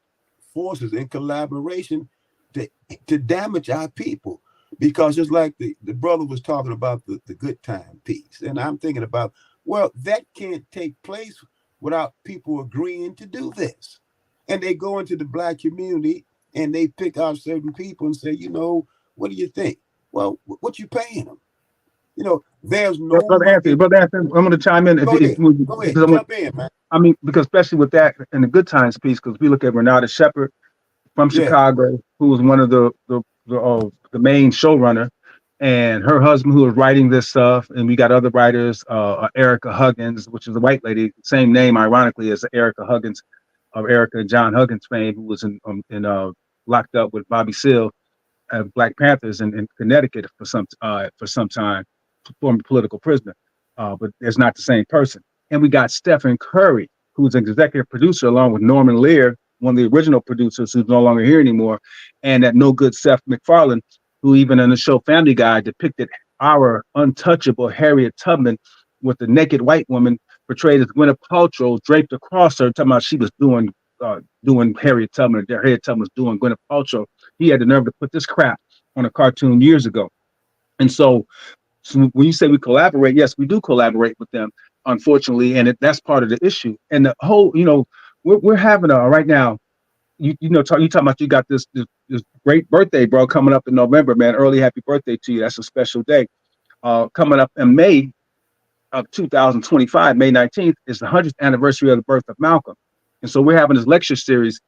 forces in collaboration to damage our people. Because just like the brother was talking about the good time piece, and I'm thinking about, well, that can't take place without people agreeing to do this. And they go into the black community and they pick out certain people and say, what do you think? Well, what you paying them? There's no money. Brother Anthony, I'm going to chime in Go ahead. Go ahead. Jump in, man. I mean, because especially with that and the good times piece, because we look at Renata Shepherd from Yeah. Chicago, who was one of the main showrunner, and her husband who was writing this stuff, and we got other writers, Erica Huggins, which is a white lady, same name ironically as Erica Huggins of Erica and John Huggins fame, who was in locked up with Bobby Seale of Black Panthers in Connecticut for some time, former political prisoner, but it's not the same person. And we got Stephen Curry, who's an executive producer, along with Norman Lear, one of the original producers who's no longer here anymore, and that no good Seth MacFarlane, who even in the show Family Guy depicted our untouchable Harriet Tubman with the naked white woman portrayed as Gwyneth Paltrow draped across her, talking about she was doing Harriet Tubman, or Harriet Tubman was doing Gwyneth Paltrow. He had the nerve to put this crap on a cartoon years ago. And so when you say we collaborate, yes, we do collaborate with them, unfortunately, and that's part of the issue. And the whole, we're having right now. You talking about you got this great birthday, bro, coming up in November, man. Early happy birthday to you. That's a special day. Coming up in May of 2025, May 19th, is the 100th anniversary of the birth of Malcolm. And so we're having this lecture series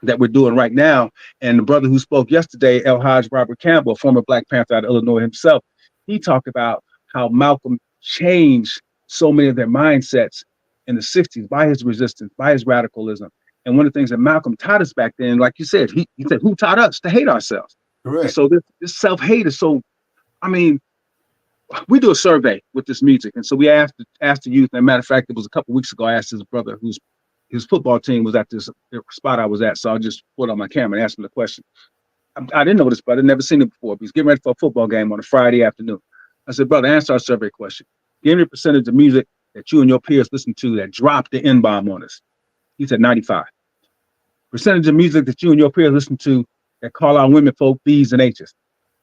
that we're doing right now. And the brother who spoke yesterday, El Haj Robert Campbell, former Black Panther out of Illinois himself, he talked about how Malcolm changed so many of their mindsets in the 60s by his resistance, by his radicalism. And one of the things that Malcolm taught us back then, like you said, he said, who taught us to hate ourselves? Correct. And so this self-hate is so, I mean, we do a survey with this music, and so we asked the youth. And matter of fact, it was a couple of weeks ago. I asked his brother, whose his football team was at this spot I was at, so I just put on my camera and asked him the question. I didn't know this brother, never seen him before. But he's getting ready for a football game on a Friday afternoon. I said, brother, answer our survey question. Give me a percentage of music that you and your peers listen to that dropped the N-bomb on us. He said 95. Percentage of music that you and your peers listen to that call our women folk B's and H's.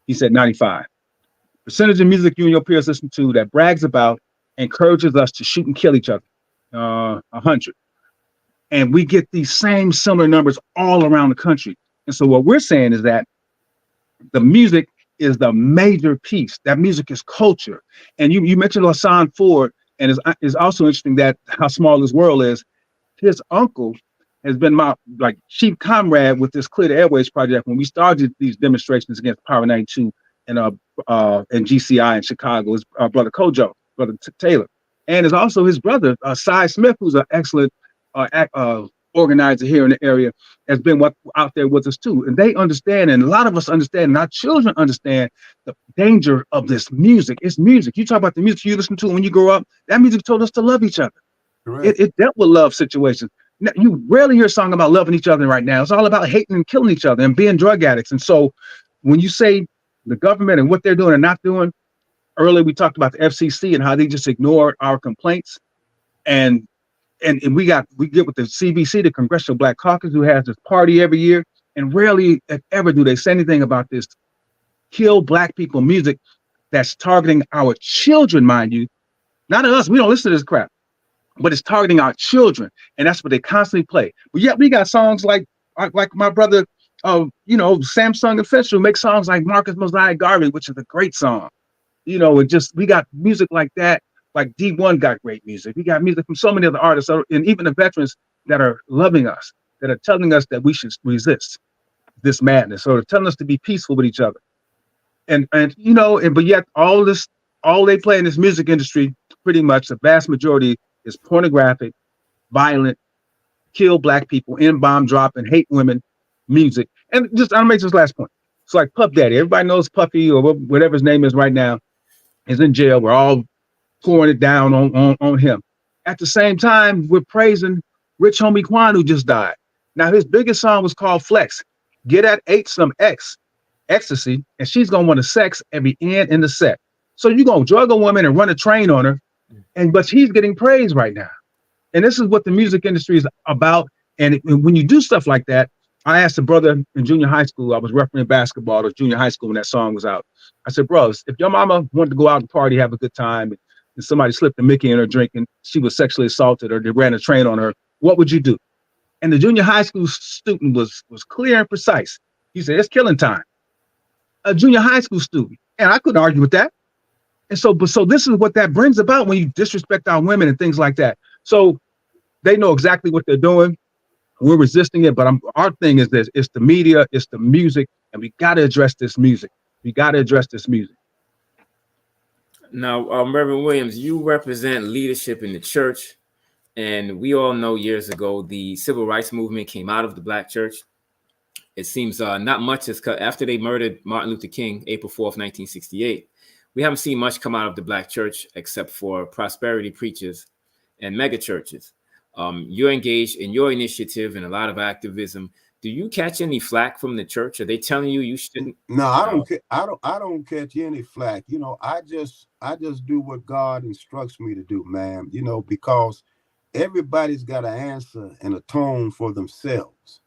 He said 95. Percentage of music you and your peers listen to that brags about, encourages us to shoot and kill each other. 100. And we get these same similar numbers all around the country. And so what we're saying is that the music is the major piece. That music is culture. And you mentioned Hassan Ford, and it's also interesting that how small this world is. His uncle has been my chief comrade with this Clear the Airways project when we started these demonstrations against Power 92 and GCI in Chicago. His brother Kojo, brother Taylor, and is also his brother Cy Smith, who's an excellent organizer here in the area, has been out there with us too. And they understand, and a lot of us understand, and our children understand the danger of this music. It's music. You talk about the music you listen to when you grow up. That music told us to love each other. It dealt with love situations. Now, you rarely hear a song about loving each other right now. It's all about hating and killing each other and being drug addicts. And so when you say the government and what they're doing and not doing, earlier we talked about the FCC and how they just ignored our complaints. And we get with the CBC, the Congressional Black Caucus, who has this party every year, and rarely ever do they say anything about this kill Black people music that's targeting our children, mind you. Not us, we don't listen to this crap, but it's targeting our children, and that's what they constantly play. But yet we got songs like my brother, Samsung and Fisher make songs like Marcus Mosiah Garvey, which is a great song. We got music like that. Like D1 got great music. We got music from so many other artists, and even the veterans that are loving us, that are telling us that we should resist this madness, or telling us to be peaceful with each other. But yet all they play in this music industry, pretty much the vast majority, is pornographic, violent, kill Black people, N-bomb drop, and hate women music. And I'll make this last point. It's like Puff Daddy. Everybody knows Puffy, or whatever his name is right now, is in jail. We're all pouring it down on him. At the same time, we're praising Rich Homie Quan, who just died. Now, his biggest song was called Flex. Get at 8 some ecstasy, and she's gonna want to sex every end in the set. So you're gonna drug a woman and run a train on her, but he's getting praise right now. And this is what the music industry is about. And when you do stuff like that, I asked a brother in junior high school, I was refereeing basketball to junior high school when that song was out. I said, bro, if your mama wanted to go out and party, have a good time, and somebody slipped a Mickey in her drink and she was sexually assaulted, or they ran a train on her, what would you do? And the junior high school student was clear and precise. He said, it's killing time. A junior high school student. And I couldn't argue with that. And so this is what that brings about when you disrespect our women and things like that. So they know exactly what they're doing. We're resisting it, but our thing is this: it's the media, it's the music, and we got to address this music. Now, Reverend Williams, you represent leadership in the church, and we all know years ago the civil rights movement came out of the Black church. It seems not much has come after they murdered Martin Luther King, April 4th, 1968. We haven't seen much come out of the Black church except for prosperity preachers and mega churches. You're engaged in your initiative and a lot of activism. Do you catch any flack from the church? Are they telling you shouldn't? No, I don't catch any flack. I just do what God instructs me to do, man. Because everybody's got an answer and a tone for themselves.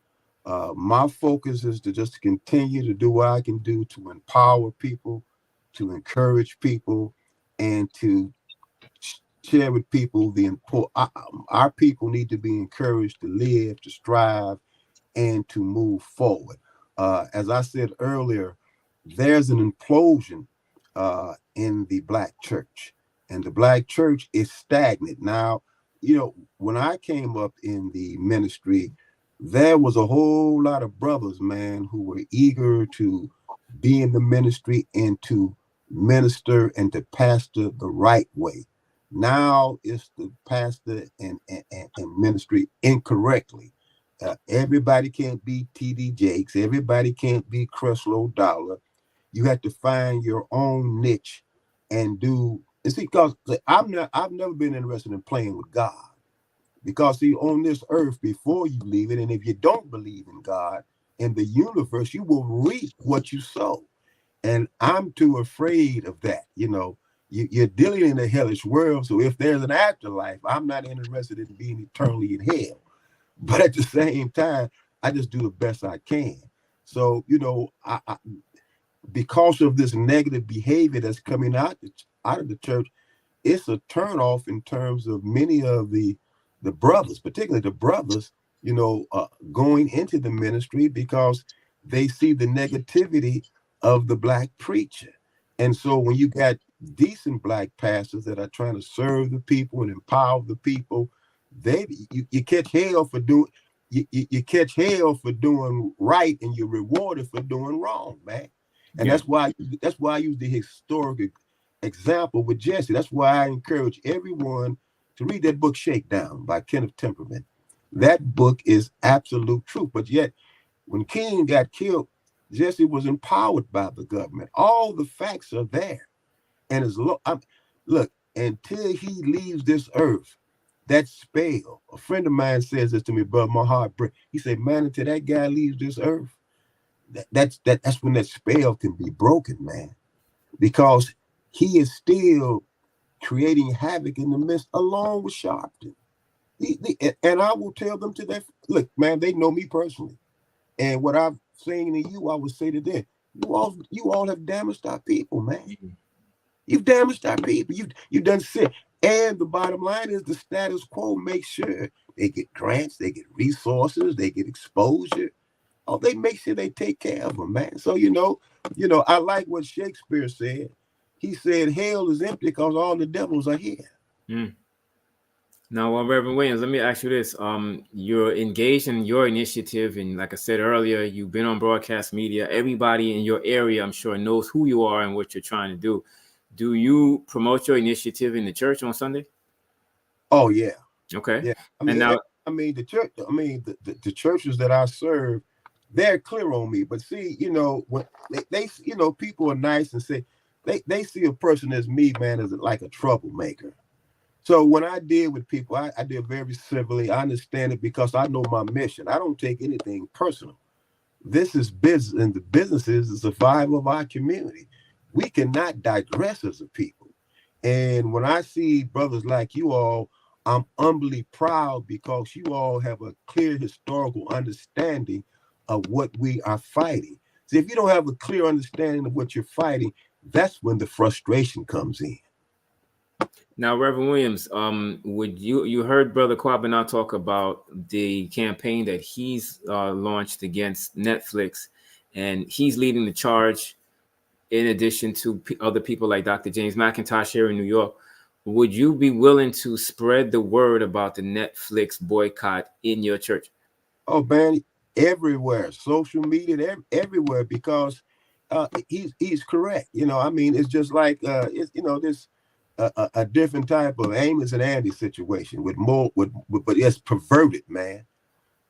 My focus is to just continue to do what I can do to empower people, to encourage people, and to share with people the important. Our people need to be encouraged to live, to strive, and to move forward. As I said earlier, there's an implosion in the Black church, and the Black church is stagnant. Now, when I came up in the ministry, there was a whole lot of brothers, man, who were eager to be in the ministry and to minister and to pastor the right way. Now it's the pastor and ministry incorrectly. Everybody can't be T.D. Jakes. Everybody can't be Creflo Dollar. You have to find your own niche and do. And see, because I've never been interested in playing with God. Because see, on this earth, before you leave it, and if you don't believe in God in the universe, you will reap what you sow. And I'm too afraid of that. You know, you're dealing in a hellish world. So if there's an afterlife, I'm not interested in being eternally in hell. But at the same time, I just do the best I can. So, you know, because of this negative behavior that's coming out of the church, it's a turnoff in terms of many of the brothers, particularly the brothers, you know, going into the ministry because they see the negativity of the black preacher. And so when you got decent black pastors that are trying to serve the people and empower the people, you catch hell for doing you catch hell for doing right, and you're rewarded for doing wrong, man. And Yeah. that's why I use the historic example with Jesse. That's why I encourage everyone to read that book Shakedown by Kenneth Temperman. That book is absolute truth. But yet, when King got killed, Jesse was empowered by the government. All the facts are there. And look, until he leaves this earth, that spell, a friend of mine says this to me, brother, my heart breaks. He said, man, until that guy leaves this earth, that's when that spell can be broken, man. Because he is still creating havoc in the midst, along with Sharpton. And I will tell them to that, look, man, they know me personally. And what I'm saying to you, I would say to them, you all have damaged our people, man. You've damaged our people. You've done sick. And the bottom line is the status quo makes sure they get grants, they get resources, they get exposure. Oh, they make sure they take care of them, man. So I like what Shakespeare said. He said, "Hell is empty because all the devils are here." Mm. Now, Reverend Williams, let me ask you this. You're engaged in your initiative, and like I said earlier, you've been on broadcast media. Everybody in your area, I'm sure, knows who you are and what you're trying to do. Do you promote your initiative in the church on Sunday? Oh, yeah. Okay. Yeah. And now, the church, the churches that I serve, they're clear on me. But see, when they people are nice and say they see a person as me, man, as like a troublemaker. So when I deal with people, I deal very civilly. I understand it because I know my mission. I don't take anything personal. This is business, and the business is the survival of our community. We cannot digress as a people. And when I see brothers like you all, I'm humbly proud because you all have a clear historical understanding of what we are fighting. See, if you don't have a clear understanding of what you're fighting, that's when the frustration comes in. Now, Reverend Williams, would you heard Brother Kwabena talk about the campaign that he's launched against Netflix, and he's leading the charge in addition to other people like Dr. James McIntosh here in New York. Would you be willing to spread the word about the Netflix boycott in your church? Oh, man, everywhere, social media, everywhere, because he's correct. It's just like this a different type of Amos and Andy situation with but it's perverted, man.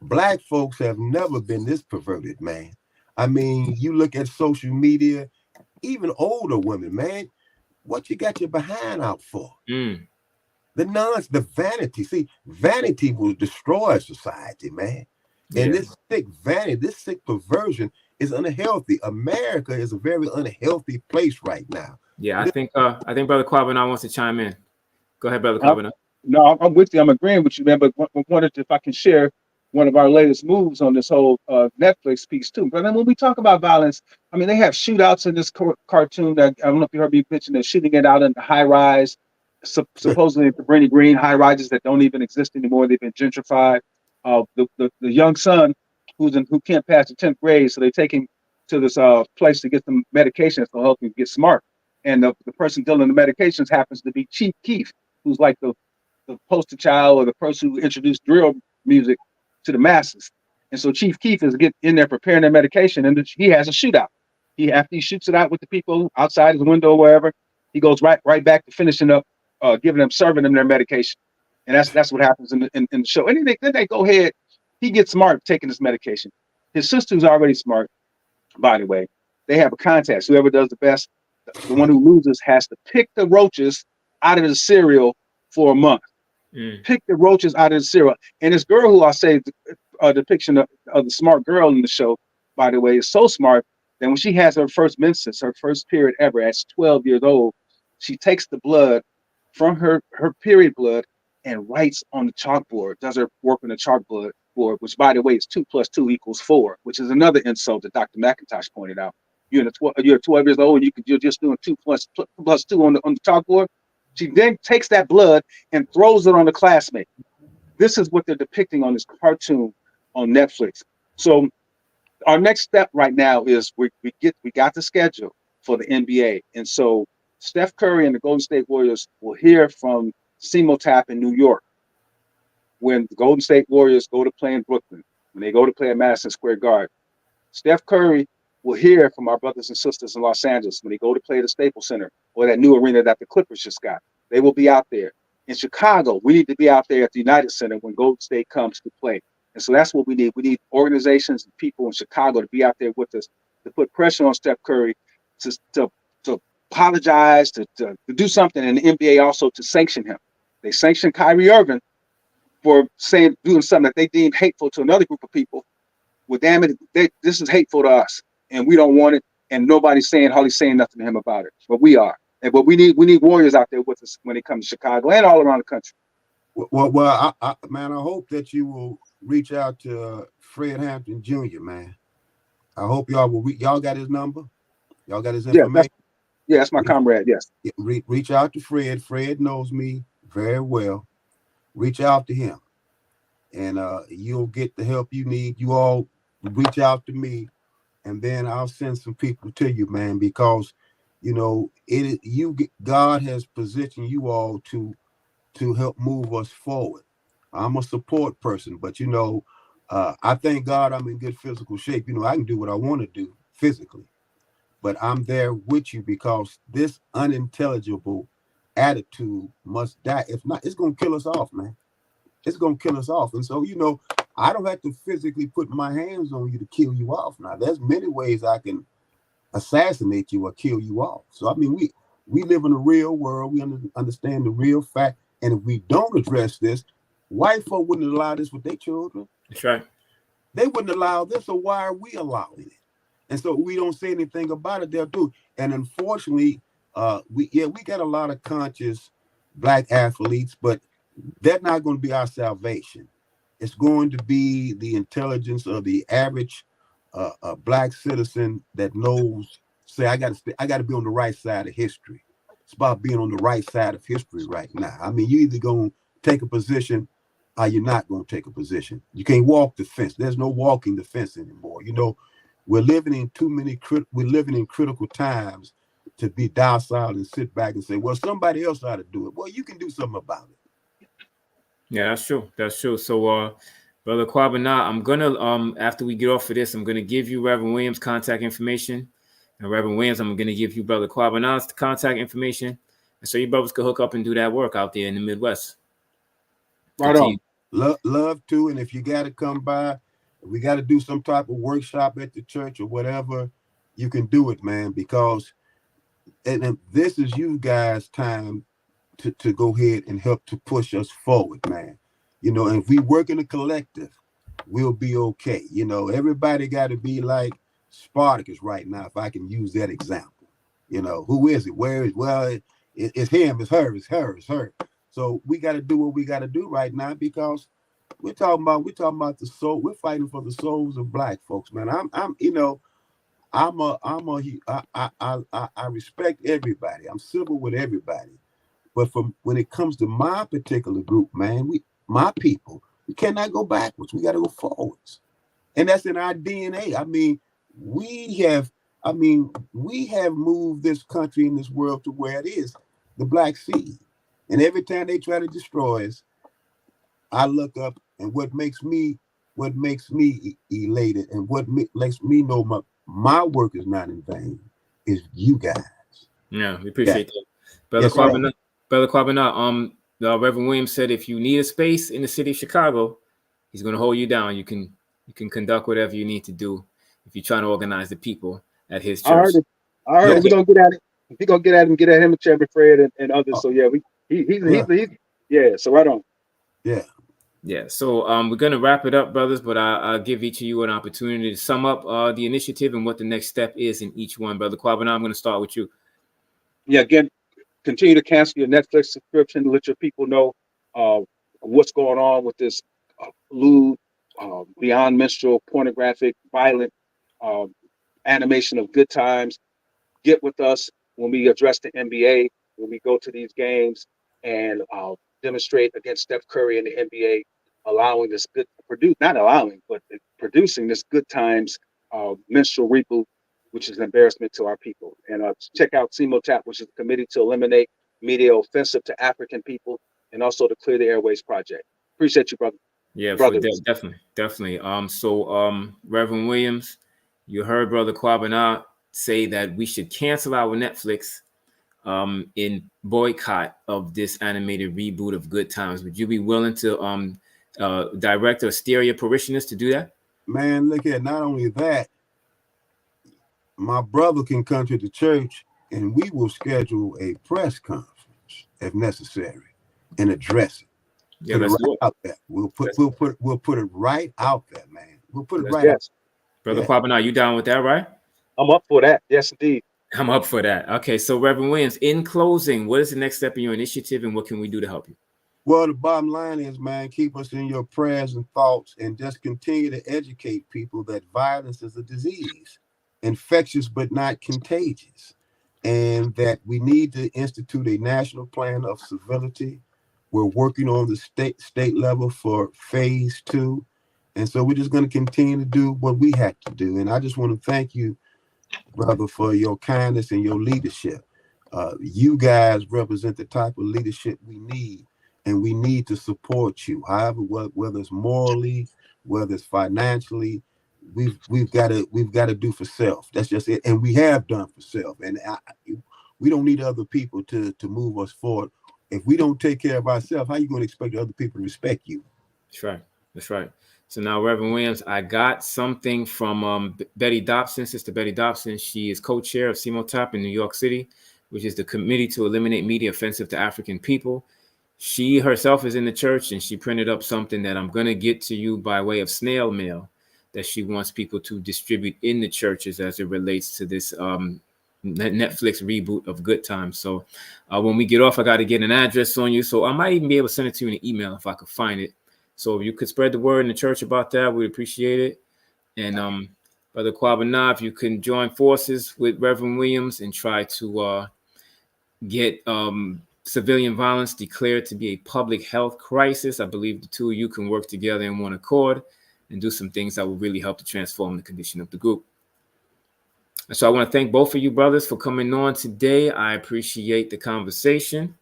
Black folks have never been this perverted, man. I mean, you look at social media, even older women, man, what you got your behind out for? Mm. The vanity. See, vanity will destroy society, man. Yeah. And this sick vanity, this sick perversion is unhealthy. America is a very unhealthy place right now. Yeah, I think Brother Kwabena wants to chime in. Go ahead, Brother Kwabena. No, I'm with you. I'm agreeing with you, man. But wanted if I can share one of our latest moves on this whole Netflix piece too. But then when we talk about violence, I mean, they have shootouts in this cartoon. That I don't know if you heard me mention. They're shooting it out in the high rise, supposedly at the Brittany Green high rises that don't even exist anymore. They've been gentrified. The young son who can't pass the 10th grade, so they take him to this place to get some medications to help him get smart. And the person dealing the medications happens to be Chief Keef, who's like the poster child or the person who introduced drill music to the masses. And so Chief Keef is get in there preparing their medication, and he has a shootout. After he shoots it out with the people outside his window or wherever, he goes right back to finishing up, serving them their medication. And that's what happens in the show. And then they go ahead. He gets smart taking this medication. His sister's already smart, by the way. They have a contest. Whoever does the best The one who loses has to pick the roaches out of the cereal for a month. Pick the roaches out of the cereal. And this girl, who I say depiction of the smart girl in the show, by the way, is so smart that when she has her first menses, her first period ever, at 12 years old, she takes the blood from her period blood and writes on the chalkboard, does her work on the chalkboard, which, by the way, is 2 + 2 = 4, which is another insult that Dr. McIntosh pointed out. You're 12 years old and you're just doing 2 + 2 on the chalkboard. She then takes that blood and throws it on the classmate. This is what they're depicting on this cartoon on Netflix. So our next step right now is we got the schedule for the NBA, and so Steph Curry and the Golden State Warriors will hear from Simotap in New York when the Golden State Warriors go to play in Brooklyn, when they go to play at Madison Square Garden. Steph Curry will hear from our brothers and sisters in Los Angeles when they go to play at the Staples Center or that new arena that the Clippers just got. They will be out there. In Chicago, we need to be out there at the United Center when Golden State comes to play. And so that's what we need. We need organizations and people in Chicago to be out there with us, to put pressure on Steph Curry to apologize, to do something, and the NBA also to sanction him. They sanctioned Kyrie Irving for doing something that they deemed hateful to another group of people. Well, damn it, this is hateful to us, and we don't want it. And nobody's hardly saying nothing to him about it, but we are. But we need warriors out there with us when it comes to Chicago and all around the country. Well, man, I hope that you will reach out to Fred Hampton Jr., man. I hope y'all will. Y'all got his number? Y'all got his information? Yeah, that's my comrade, yes. Reach out to Fred. Fred knows me very well. Reach out to him, and you'll get the help you need. You all reach out to me, and then I'll send some people to you, man, because, you know, God has positioned you all to help move us forward. I'm a support person, but, you know, I thank God I'm in good physical shape. You know, I can do what I want to do physically, but I'm there with you because this unintelligible attitude must die. If not, it's going to kill us off, man. It's going to kill us off. And so, you know, I don't have to physically put my hands on you to kill you off. Now, there's many ways I can assassinate you or kill you off. So, I mean, we live in a real world. We understand the real fact. And if we don't address this, white folk wouldn't allow this with their children. That's right. They wouldn't allow this, so why are we allowing it? And so we don't say anything about it, they'll do. And unfortunately, we got a lot of conscious Black athletes, but they're not going to be our salvation. It's going to be the intelligence of the average Black citizen that knows, say, I got to be on the right side of history. It's about being on the right side of history right now. I mean, you either going to take a position or you're not going to take a position. You can't walk the fence. There's no walking the fence anymore. You know, we're living in critical times to be docile and sit back and say, well, somebody else ought to do it. Well, you can do something about it. Yeah, that's true. That's true. So, Brother Kwabena, I'm gonna after we get off of this, I'm gonna give you Reverend Williams' contact information, and Reverend Williams, I'm gonna give you Brother Kwabena's contact information, and so you brothers can hook up and do that work out there in the Midwest. Right on. Love to, and if you got to come by, we got to do some type of workshop at the church or whatever, you can do it, man, because and this is you guys' time to go ahead and help to push us forward, man. You know, and if we work in a collective, we'll be okay. You know, everybody got to be like Spartacus right now, if I can use that example. You know, who is it? Where is? Well, it's him, it's her, it's her, it's her. So we got to do what we got to do right now because we're talking about the soul. We're fighting for the souls of Black folks, man. I respect everybody. I'm civil with everybody. But when it comes to my particular group, man, my people, we cannot go backwards. We got to go forwards. And that's in our DNA. I mean, we have moved this country and this world to where it is, the Black seed. And every time they try to destroy us, I look up, and what makes me elated and what lets me know my work is not in vain is you guys. Yeah, we appreciate that. Brother Kwabena, Brother Kwabena, Reverend Williams said if you need a space in the city of Chicago, he's going to hold you down. You can conduct whatever you need to do if you're trying to organize the people at his church. I heard it. We're going to get at it. We gonna get at him and Chairman Fred and others. Oh, So yeah, he's well, yeah. So right on. yeah. Yeah, so we're gonna wrap it up, brothers. But I'll give each of you an opportunity to sum up the initiative and what the next step is in each one, brother Kwabena. I'm gonna start with you. Yeah, again, continue to cancel your Netflix subscription. Let your people know uh, what's going on with this lewd, beyond menstrual, pornographic, violent um, animation of good times. Get with us when we address the NBA, when we go to these games and demonstrate against Steph Curry and the NBA, allowing this good not allowing, but producing this good times menstrual reboot, which is an embarrassment to our people. And check out CMOTAP, which is the Committee to Eliminate Media Offensive to African People, and also the Clear the Airways Project. Appreciate you, brother. Yeah, Brothers. definitely. Reverend Williams, you heard brother Kwabena say that we should cancel our Netflix in boycott of this animated reboot of Good Times. Would you be willing to direct or steer your parishioners to do that? Man, look at not only that, my brother can come to the church and we will schedule a press conference if necessary and address it. Yeah, Put it let's right do it. out there. We'll put it right out there, man. We'll put it right out. Yes, Brother Yeah. Kwabena, you down with that, right? I'm up for that. Yes, indeed. I'm up for that. Okay, so Reverend Williams, in closing, what is the next step in your initiative and what can we do to help you? Well, the bottom line is, man, keep us in your prayers and thoughts and just continue to educate people that violence is a disease, infectious but not contagious, and that we need to institute a national plan of civility. We're working on the state level for phase 2. And so we're just going to continue to do what we have to do. And I just want to thank you, brother, for your kindness and your leadership. You guys represent the type of leadership we need, and we need to support you. However, whether it's morally, whether it's financially, we've got to do for self. That's just it, and we have done for self. And we don't need other people to move us forward. If we don't take care of ourselves, how are you going to expect other people to respect you? That's right. That's right. So now, Reverend Williams, I got something from Betty Dobson, Sister Betty Dobson. She is co-chair of CMOTAP in New York City, which is the Committee to Eliminate Media Offensive to African People. She herself is in the church, and she printed up something that I'm going to get to you by way of snail mail that she wants people to distribute in the churches as it relates to this Netflix reboot of Good Times. So when we get off, I got to get an address on you. So I might even be able to send it to you in an email if I could find it. So if you could spread the word in the church about that, we'd appreciate it. And Brother Kwabena, if you can join forces with Reverend Williams and try to get civilian violence declared to be a public health crisis, I believe the two of you can work together in one accord and do some things that will really help to transform the condition of the group. So I want to thank both of you brothers for coming on today. I appreciate the conversation.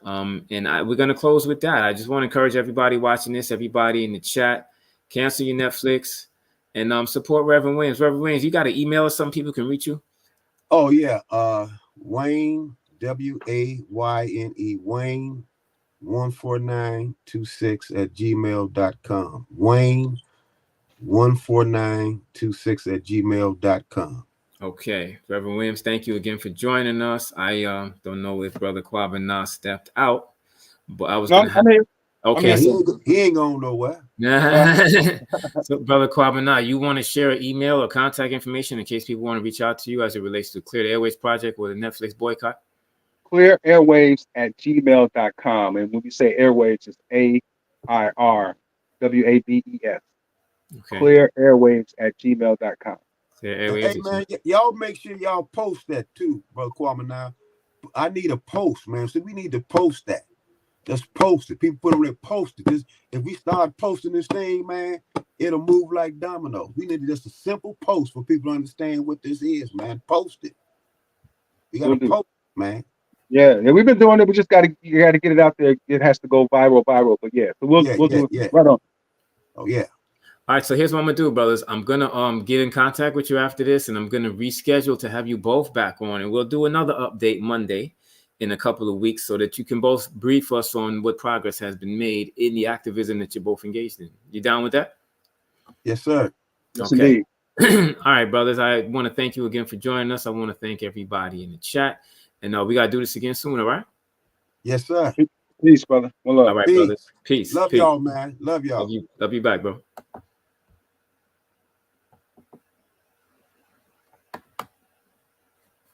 We're going to close with that. I just want to encourage everybody watching this, everybody in the chat, cancel your Netflix and support Reverend Williams. Reverend Williams, you got an email or something people can reach you? Oh, yeah. Wayne, Wayne, Wayne 14926@gmail.com. Wayne 14926@gmail.com. Okay. Reverend Williams, thank you again for joining us. I don't know if Brother Kwabena stepped out, but I was going to have... Okay, now, he ain't going nowhere. So, Brother Kwabena, you want to share an email or contact information in case people want to reach out to you as it relates to Clear the Airways Project or the Netflix boycott? ClearAirwaves@gmail.com. And when we say airwaves, it's AIRWAVES. Okay. ClearAirwaves@gmail.com. Clear Airwaves. Hey, man, y'all make sure y'all post that too, Brother Kwabena. I need a post, man. So we need to post that. Just post it. People put on there, post it. If we start posting this thing, man, it'll move like dominoes. We need just a simple post for people to understand what this is, man. Post it. You got to post it, man. Yeah, we've been doing it. We just you gotta get it out there. It has to go viral. But yeah, so we'll do it right on. Oh yeah. All right, so here's what I'm gonna do, brothers. I'm gonna get in contact with you after this, and I'm gonna reschedule to have you both back on, and we'll do another update Monday in a couple of weeks so that you can both brief us on what progress has been made in the activism that you're both engaged in. You down with that? Yes, sir. Yes, okay. Indeed. All right, brothers. I want to thank you again for joining us. I want to thank everybody in the chat. And we got to do this again soon, all right? Yes, sir. Peace, brother. One love. All right, Peace. brothers. Peace. Love Peace. y'all, man. Love y'all. Love you back, bro.